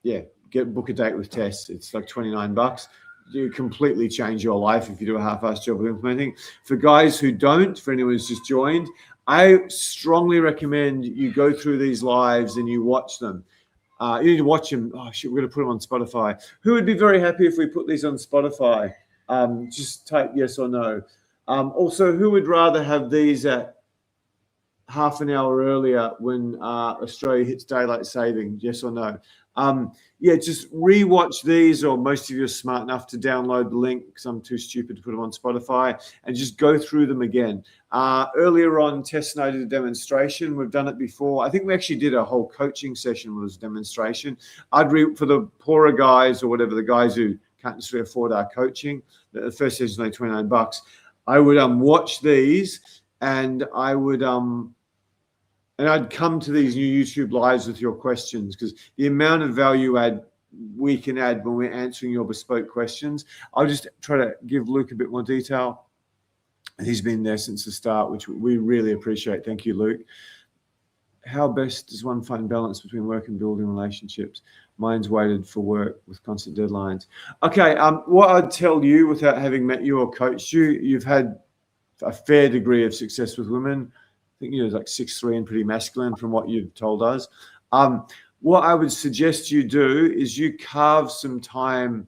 Speaker 2: a date with Tess. It's like $29. You completely change your life if you do a half-assed job of implementing. For guys who don't, for anyone who's just joined, I strongly recommend you go through these lives and you watch them. You need to watch them. Oh, shit, we're going to put them on Spotify. Who would be very happy if we put these on Spotify? Just type yes or no. Also, who would rather have these at half an hour earlier when Australia hits daylight saving? Yes or no? Just rewatch these, or most of you are smart enough to download the link because I'm too stupid to put them on Spotify, and just go through them again. Earlier on, Tess and I did a demonstration. We've done it before. I think we actually did a whole coaching session with this demonstration. For the poorer guys, or whatever, the guys who can't necessarily afford our coaching, the first session is only $29. I would watch these, and I would and I'd come to these new YouTube lives with your questions, because the amount of value we can add when we're answering your bespoke questions. I'll just try to give Luke a bit more detail. He's been there since the start, which we really appreciate. Thank you, Luke. How best does one find balance between work and building relationships? Mine's weighted for work with constant deadlines. Okay, what I'd tell you, without having met you or coached you, you've had a fair degree of success with women. I think you're like 6'3" and pretty masculine from what you've told us. What I would suggest you do is you carve some time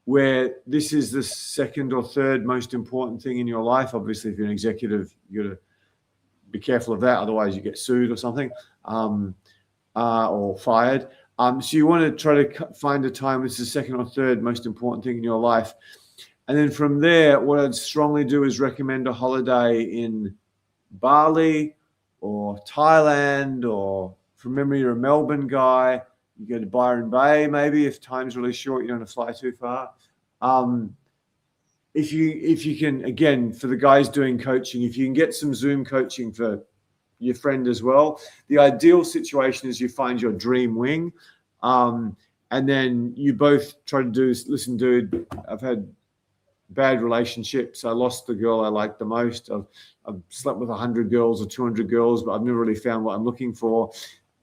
Speaker 2: where this is the second or third most important thing in your life. Obviously, if you're an executive, you got to be careful of that. Otherwise, you get sued or something, or fired. So you want to try to find a time which is the second or third most important thing in your life. And then from there, what I'd strongly do is recommend a holiday in Bali or Thailand, or from memory, you're a Melbourne guy. You go to Byron Bay, maybe, if time's really short, you don't have to fly too far. If you can, again, for the guys doing coaching, if you can get some Zoom coaching for your friend as well, the ideal situation is you find your dream wing, and then you both try to do, listen, dude, I've had bad relationships. I lost the girl I liked the most. I've slept with 100 girls or 200 girls, but I've never really found what I'm looking for.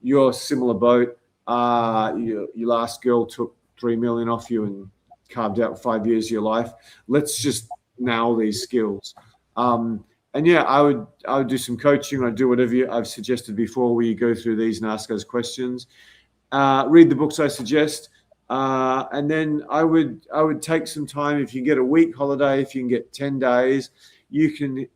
Speaker 2: You're a similar boat. Your last girl took 3 million off you and carved out 5 years of your life. Let's just nail these skills. And yeah, I would do some coaching. I'd do whatever I've suggested before, where you go through these and ask us questions. Read the books I suggest. And then I would take some time. If you get a week holiday, if you can get 10 days, you can,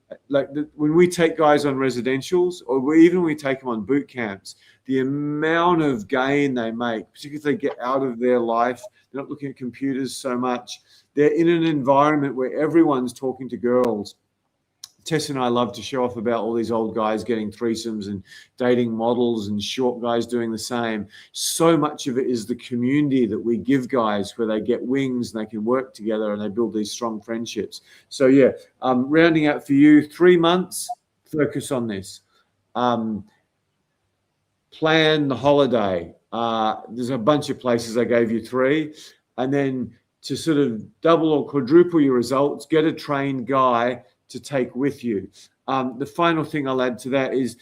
Speaker 2: when we take guys on residentials, or even when we take them on boot camps, the amount of gain they make, particularly if they get out of their life, they're not looking at computers so much. They're in an environment where everyone's talking to girls. Tess and I love to show off about all these old guys getting threesomes and dating models, and short guys doing the same. So much of it is the community that we give guys, where they get wings and they can work together and they build these strong friendships. So yeah, rounding out for you, 3 months, focus on this. Plan the holiday. There's a bunch of places. I gave you 3. And then to sort of double or quadruple your results, get a trained guy to take with you. The final thing I'll add to that is,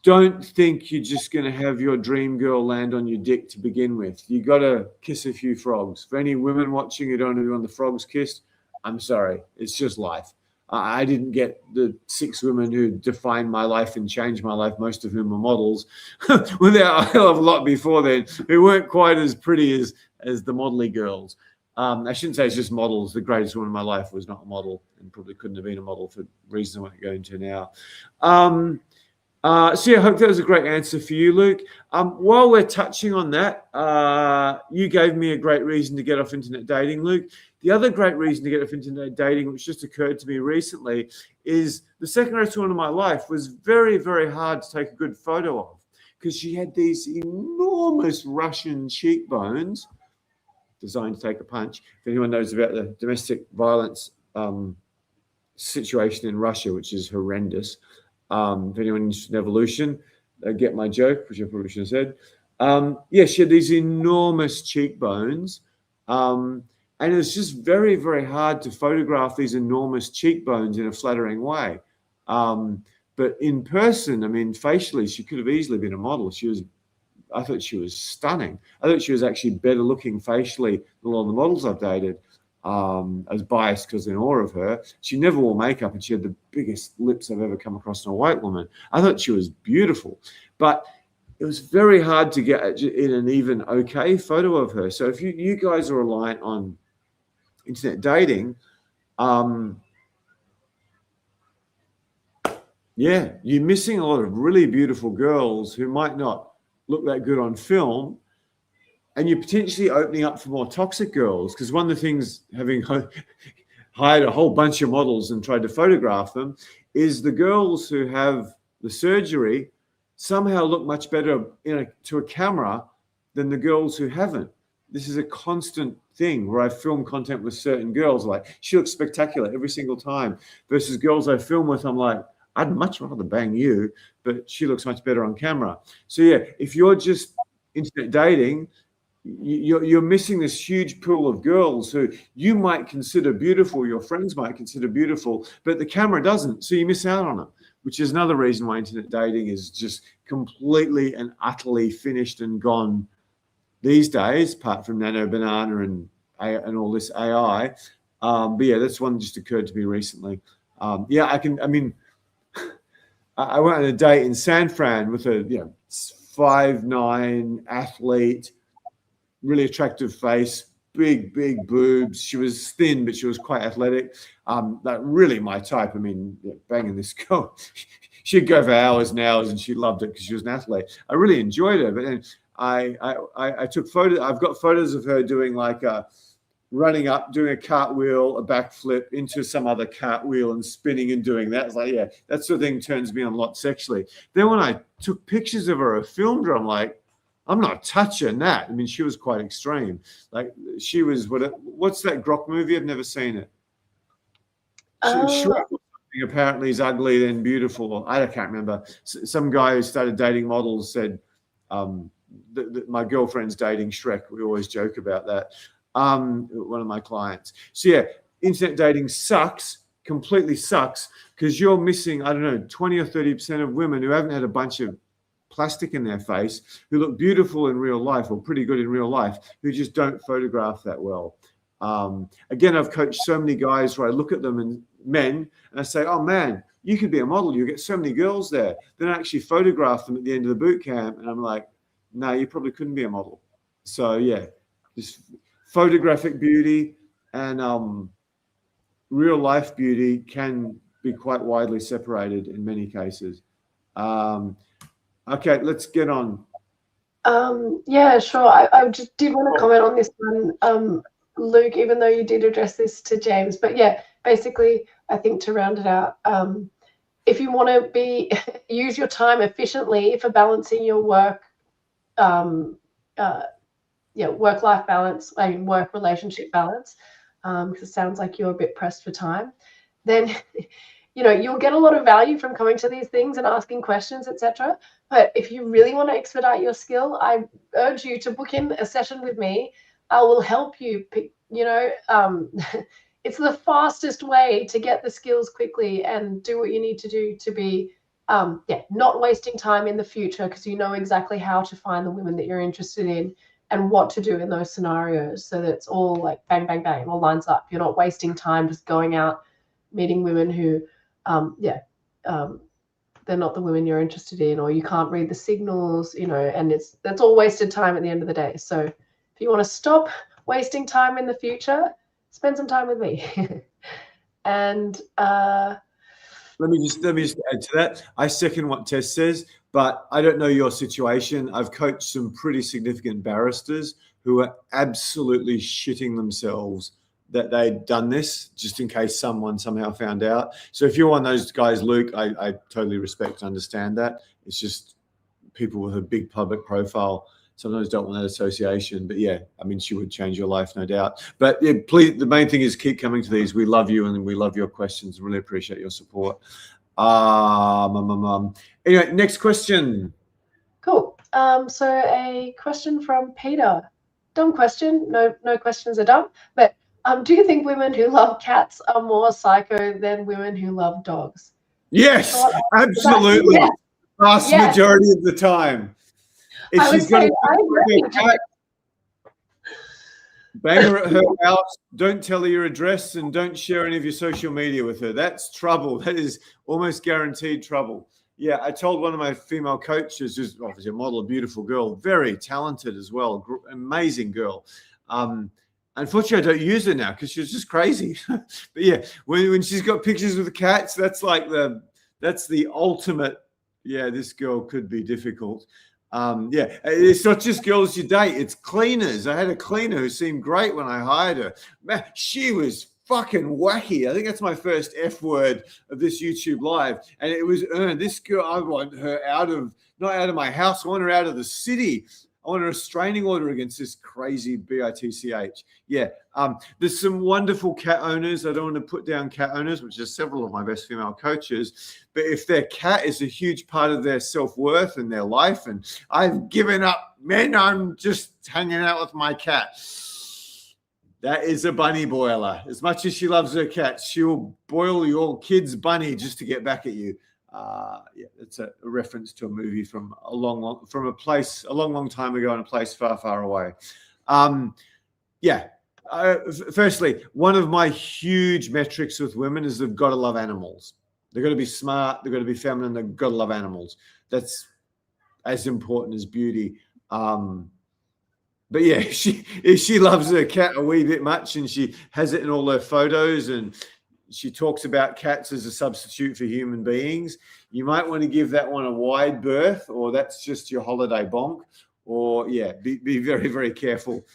Speaker 2: don't think you're just going to have your dream girl land on your dick to begin with. You got to kiss a few frogs. For any women watching who don't want the frogs kissed, I'm sorry, it's just life. I didn't get the 6 women who defined my life and changed my life, most of whom are models. Well, there are a hell of a lot before then who weren't quite as pretty as the modelly girls. I shouldn't say it's just models. The greatest woman in my life was not a model and probably couldn't have been a model for reasons I won't go into now. So yeah, I hope that was a great answer for you, Luke. While we're touching on that, you gave me a great reason to get off internet dating, Luke. The other great reason to get off internet dating, which just occurred to me recently, is the second restaurant in my life was very, very hard to take a good photo of because she had these enormous Russian cheekbones designed to take a punch. If anyone knows about the domestic violence situation in Russia, which is horrendous, if anyone is in evolution, they get my joke, which I probably should have said. Yeah, she had these enormous cheekbones. And it's just very, very hard to photograph these enormous cheekbones in a flattering way. But in person, I mean, facially, she could have easily been a model. I thought she was stunning. I thought she was actually better looking facially than a lot of the models I've dated. I was biased because in awe of her. She never wore makeup and she had the biggest lips I've ever come across in a white woman. I thought she was beautiful. But it was very hard to get in an even okay photo of her. So if you guys are reliant on internet dating, yeah, you're missing a lot of really beautiful girls who might not look that good on film, and you're potentially opening up for more toxic girls, because one of the things, having hired a whole bunch of models and tried to photograph them, is the girls who have the surgery somehow look much better to a camera than the girls who haven't. This is a constant thing where I film content with certain girls, like she looks spectacular every single time, versus girls I film with, I'm like, I'd much rather bang you, but she looks much better on camera. So yeah, if you're just internet dating, you're missing this huge pool of girls who you might consider beautiful, your friends might consider beautiful, but the camera doesn't, so you miss out on it, which is another reason why internet dating is just completely and utterly finished and gone these days, apart from Nano Banana and all this AI. But yeah, that's one that just occurred to me recently. Yeah, I mean, I went on a date in San Fran with a 5'9" athlete, really attractive face, big boobs. She was thin, but she was quite athletic. Like really my type. I mean, banging this girl, she'd go for hours and hours, and she loved it because she was an athlete. I really enjoyed her, but then I took photos. I've got photos of her doing like running up, doing a cartwheel, a backflip into some other cartwheel and spinning and doing that. It's like, yeah, that sort of thing turns me on a lot sexually. Then when I took pictures of her or filmed her, I'm like, I'm not touching that. I mean, she was quite extreme. Like she was, what's that Grok movie? I've never seen it. Shrek apparently is ugly, then beautiful. I can't remember. Some guy who started dating models said, my girlfriend's dating Shrek. We always joke about that. One of my clients. So yeah, internet dating sucks, completely sucks, because you're missing, I don't know, 20 or 30% of women who haven't had a bunch of plastic in their face, who look beautiful in real life or pretty good in real life, who just don't photograph that well. Again, I've coached so many guys where I look at them and men and I say, oh man, you could be a model. You get so many girls there. Then I actually photograph them at the end of the boot camp and I'm like, no, you probably couldn't be a model. So yeah, just photographic beauty and real life beauty can be quite widely separated in many cases. Okay, let's get on.
Speaker 1: Yeah, sure. I just did want to comment on this one, Luke, even though you did address this to James. But yeah, basically, I think to round it out, if you want to use your time efficiently for balancing your work, work-life balance, I mean work relationship balance, because it sounds like you're a bit pressed for time, then you'll get a lot of value from coming to these things and asking questions, etc. But if you really want to expedite your skill, I urge you to book in a session with me. I will help you pick, it's the fastest way to get the skills quickly and do what you need to do to be not wasting time in the future, because you know exactly how to find the women that you're interested in and what to do in those scenarios, so that it's all like bang, bang, bang, it all lines up. You're not wasting time just going out meeting women who, they're not the women you're interested in, or you can't read the signals, and that's all wasted time at the end of the day. So if you want to stop wasting time in the future, spend some time with me. And
Speaker 2: let me just add to that. I second what Tess says, but I don't know your situation. I've coached some pretty significant barristers who are absolutely shitting themselves that they'd done this, just in case someone somehow found out. So if you're one of those guys, Luke, I totally respect and understand that. It's just people with a big public profile sometimes don't want that association. But yeah, I mean, she would change your life, no doubt. But yeah, please, the main thing is keep coming to these. We love you and we love your questions. Really appreciate your support. Anyway, next question.
Speaker 1: Cool. So a question from Peter. Dumb question. No questions are dumb. But do you think women who love cats are more psycho than women who love dogs?
Speaker 2: Yes, absolutely. Yes. Vast majority of the time. If she's got a cat, bang her at her house, don't tell her your address, and don't share any of your social media with her. That's trouble. That is almost guaranteed trouble. Yeah, I told one of my female coaches, who's obviously a model, a beautiful girl, very talented as well, amazing girl. Unfortunately, I don't use her now because she's just crazy. But yeah, when she's got pictures with the cats, that's the ultimate. Yeah, this girl could be difficult. Yeah, it's not just girls you date; it's cleaners. I had a cleaner who seemed great when I hired her. Man, she was fucking wacky. I think that's my first F word of this YouTube live, and it was earned. This girl, I want her not out of my house. I want her out of the city. I want a restraining order against this crazy bitch. Yeah. There's some wonderful cat owners. I don't want to put down cat owners, which are several of my best female coaches. But if their cat is a huge part of their self-worth and their life, and I've given up men, I'm just hanging out with my cat. That is a bunny boiler. As much as she loves her cat, she will boil your kid's bunny just to get back at you. Yeah, it's a reference to a movie from a long time ago in a place far, far away. Firstly, one of my huge metrics with women is they've got to love animals. They've got to be smart. They've got to be feminine. They've got to love animals. That's as important as beauty. But yeah, if she loves her cat a wee bit much and she has it in all her photos and she talks about cats as a substitute for human beings, you might want to give that one a wide berth, or that's just your holiday bonk. Or yeah, be very, very careful.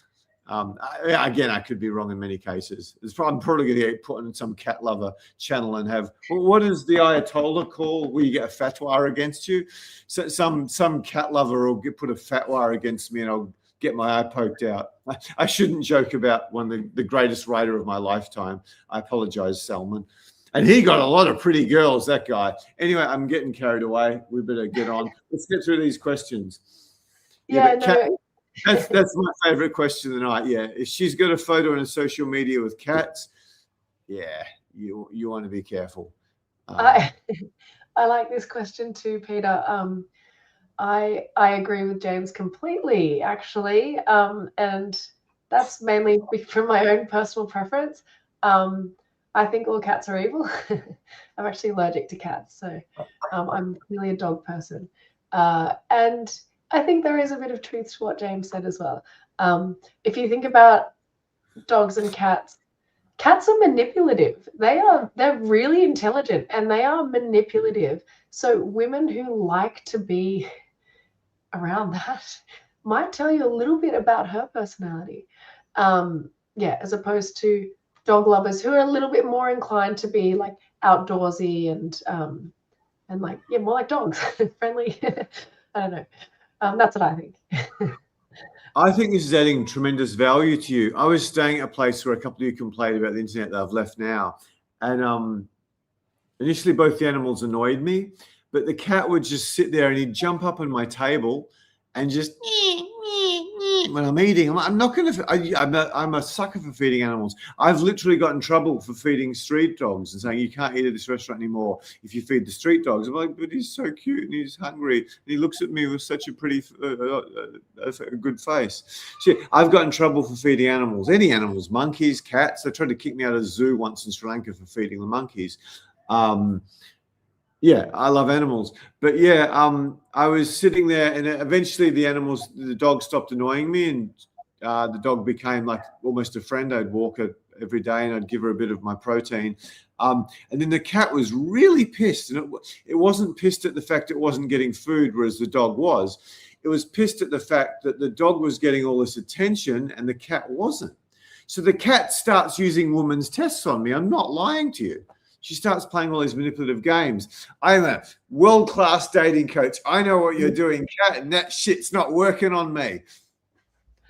Speaker 2: Again, I could be wrong in many cases. I'm probably going to get put on some cat lover channel and have, what is the Ayatollah call where you get a fatwa against you? So some cat lover will put a fatwa against me and I'll get my eye poked out. I shouldn't joke about one of the greatest writer of my lifetime. I apologize, Salman. And he got a lot of pretty girls, that guy. Anyway, I'm getting carried away. We better get on. Let's get through these questions. That's my favorite question of the night. Yeah, if she's got a photo in a social media with cats, yeah, you want to be careful.
Speaker 1: I like this question too, Peter. I agree with James completely, actually, and that's mainly from my own personal preference. I think all cats are evil. I'm actually allergic to cats, so I'm clearly a dog person. And I think there is a bit of truth to what James said as well. If you think about dogs and cats are manipulative. They're really intelligent and they are manipulative. So women who like to be around that might tell you a little bit about her personality. As opposed to dog lovers who are a little bit more inclined to be like outdoorsy and like, yeah, more like dogs, friendly. I don't know. That's what I think.
Speaker 2: I think this is adding tremendous value to you. I was staying at a place where a couple of you complained about the internet that I've left now. And initially both the animals annoyed me, but the cat would just sit there and he'd jump up on my table and just when I'm eating. I'm not going to. I'm a sucker for feeding animals. I've literally got in trouble for feeding street dogs and saying you can't eat at this restaurant anymore if you feed the street dogs. I'm like, but he's so cute and he's hungry and he looks at me with such a pretty, a good face. So I've got in trouble for feeding animals, any animals, monkeys, cats. They tried to kick me out of the zoo once in Sri Lanka for feeding the monkeys. Yeah, I love animals, but yeah, I was sitting there, and eventually the dog stopped annoying me, and the dog became like almost a friend. I'd walk her every day, and I'd give her a bit of my protein. And then the cat was really pissed, and it wasn't pissed at the fact it wasn't getting food, whereas the dog was. It was pissed at the fact that the dog was getting all this attention, and the cat wasn't. So the cat starts using woman's tests on me. I'm not lying to you. She starts playing all these manipulative games. I'm a world-class dating coach. I know what you're doing, cat, and that shit's not working on me.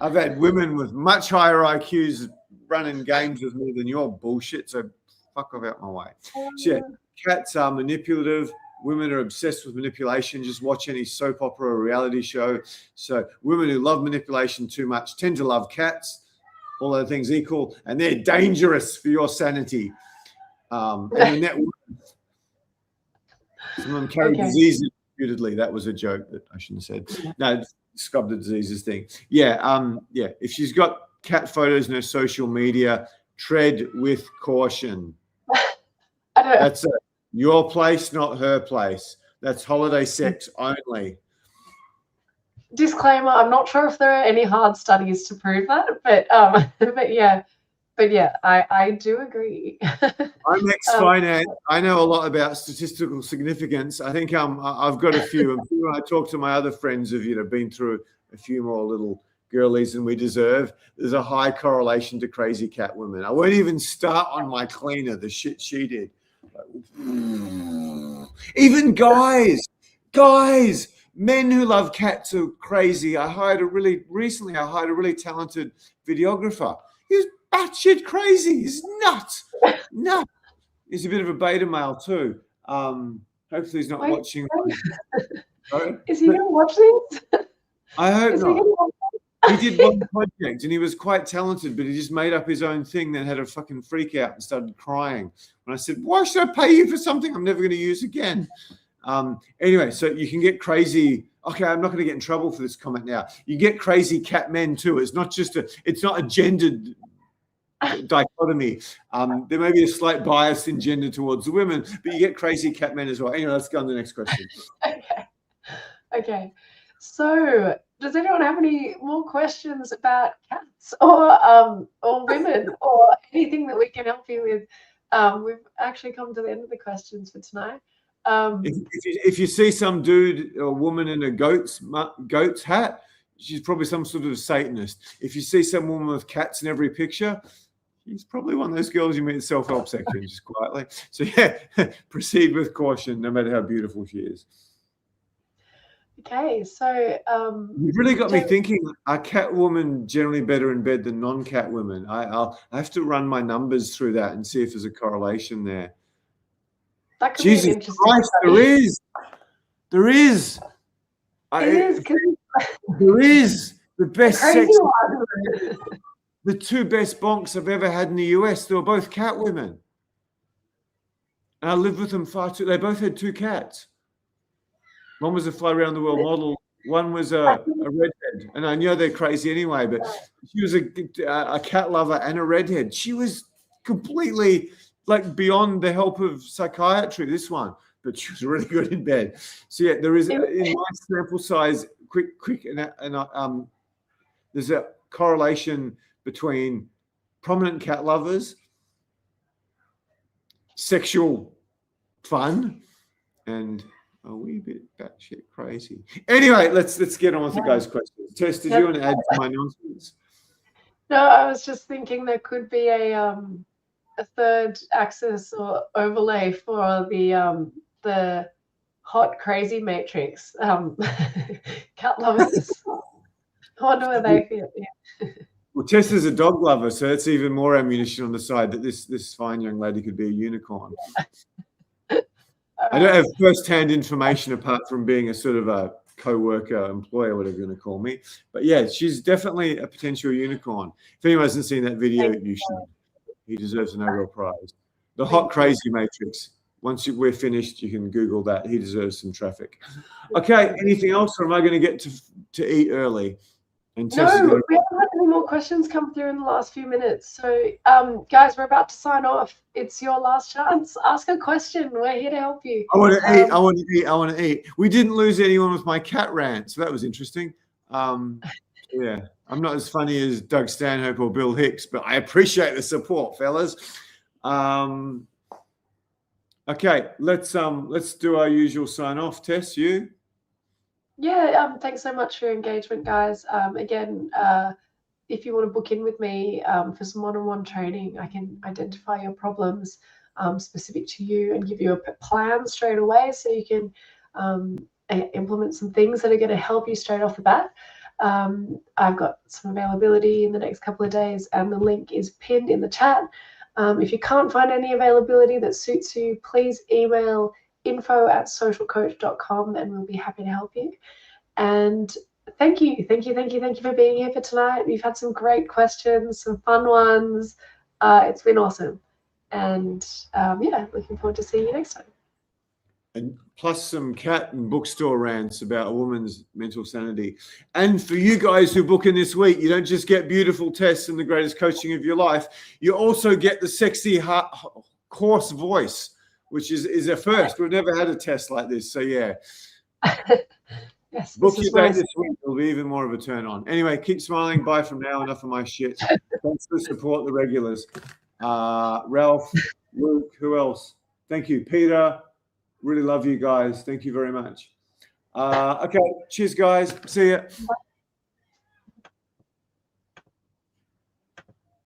Speaker 2: I've had women with much higher IQs running games with me than your bullshit, so fuck off out my way. So yeah, cats are manipulative. Women are obsessed with manipulation. Just watch any soap opera or reality show. So women who love manipulation too much tend to love cats. All other things equal, and they're dangerous for your sanity. And the network, some of them carry diseases reputedly. That was a joke that I shouldn't have said. No, scrub the diseases thing. Yeah, yeah. If she's got cat photos in her social media, tread with caution. That's your place, not her place. That's holiday sex only.
Speaker 1: Disclaimer: I'm not sure if there are any hard studies to prove that, but yeah. But yeah, I do agree.
Speaker 2: I'm ex-finance. I know a lot about statistical significance. I think I've got a few. And when I talk to my other friends who've been through a few more little girlies than we deserve, there's a high correlation to crazy cat women. I won't even start on my cleaner, the shit she did. Even guys, men who love cats are crazy. I hired a really talented videographer. He was batshit crazy. He's nuts. He's a bit of a beta male too. Hopefully he's not watching.
Speaker 1: Is he going to watch this?
Speaker 2: I hope not. He did one project and he was quite talented, but he just made up his own thing, then had a fucking freak out and started crying. And I said, why should I pay you for something I'm never going to use again? Anyway, so you can get crazy. Okay, I'm not going to get in trouble for this comment now. You get crazy cat men too. It's not a gendered dichotomy. There may be a slight bias in gender towards the women, but you get crazy cat men as well. Anyway, let's go on to the next question.
Speaker 1: Okay. So, does anyone have any more questions about cats or women or anything that we can help you with? We've actually come to the end of the questions for tonight.
Speaker 2: If you see some dude or woman in a goat's hat, she's probably some sort of Satanist. If you see some woman with cats in every picture, she's probably one of those girls you meet in the self-help section, just quietly. So yeah, proceed with caution, no matter how beautiful she is.
Speaker 1: Okay, so
Speaker 2: you've really got me thinking: are cat women generally better in bed than non-cat women? I have to run my numbers through that and see if there's a correlation there.
Speaker 1: That could
Speaker 2: Jesus
Speaker 1: be interesting.
Speaker 2: Christ, there is. There is the best sex. The two best bonks I've ever had in the US, they were both cat women. And I lived with them far too. They both had two cats. One was a fly around the world model. One was a redhead. And I know they're crazy anyway, but she was a cat lover and a redhead. She was completely beyond the help of psychiatry, this one, but she was really good in bed. So yeah, there is in my sample size, quick, and there's a correlation between prominent cat lovers, sexual fun, and a wee bit batshit crazy. Anyway, let's get on with the guys' questions. Tess, did you want to add to my nonsense?
Speaker 1: No, I was just thinking there could be a third axis or overlay for the hot crazy matrix. Cat lovers. I wonder where they feel. Yeah.
Speaker 2: Well, Tess is a dog lover, so that's even more ammunition on the side that this fine young lady could be a unicorn. I don't have first-hand information apart from being a sort of a co-worker, employer, whatever you're going to call me. But yeah, she's definitely a potential unicorn. If anyone hasn't seen that video, you should. He deserves a Nobel Prize. The Hot Crazy Matrix. Once we're finished, you can Google that. He deserves some traffic. Okay, anything else, or am I going to get to eat early? And
Speaker 1: no, we haven't had any more questions come through in the last few minutes. So, guys, we're about to sign off. It's your last chance. Ask a question. We're here to help you.
Speaker 2: I want to eat. I want to eat. I want to eat. We didn't lose anyone with my cat rant, so that was interesting. Yeah, I'm not as funny as Doug Stanhope or Bill Hicks, but I appreciate the support, fellas. Okay, let's do our usual sign off. Tess, you?
Speaker 1: Yeah, thanks so much for your engagement, guys. Again, if you want to book in with me for some one-on-one training, I can identify your problems specific to you and give you a plan straight away so you can implement some things that are going to help you straight off the bat. I've got some availability in the next couple of days, and the link is pinned in the chat. If you can't find any availability that suits you, please email info@socialcoach.com and we'll be happy to help you. And thank you for being here for tonight. We've had some great questions, some fun ones. It's been awesome. And yeah, looking forward to seeing you next time.
Speaker 2: And plus some cat and bookstore rants about a woman's mental sanity. And for you guys who book in this week, you don't just get beautiful Tess and the greatest coaching of your life. You also get the sexy, coarse voice, which is a first. We've never had a test like this. So yeah.
Speaker 1: Yes,
Speaker 2: book your date this week. It'll be even more of a turn on. Anyway, keep smiling. Bye from now. Enough of my shit. Thanks for support the regulars. Ralph, Luke, who else? Thank you. Peter. Really love you guys. Thank you very much. Okay. Cheers, guys. See ya.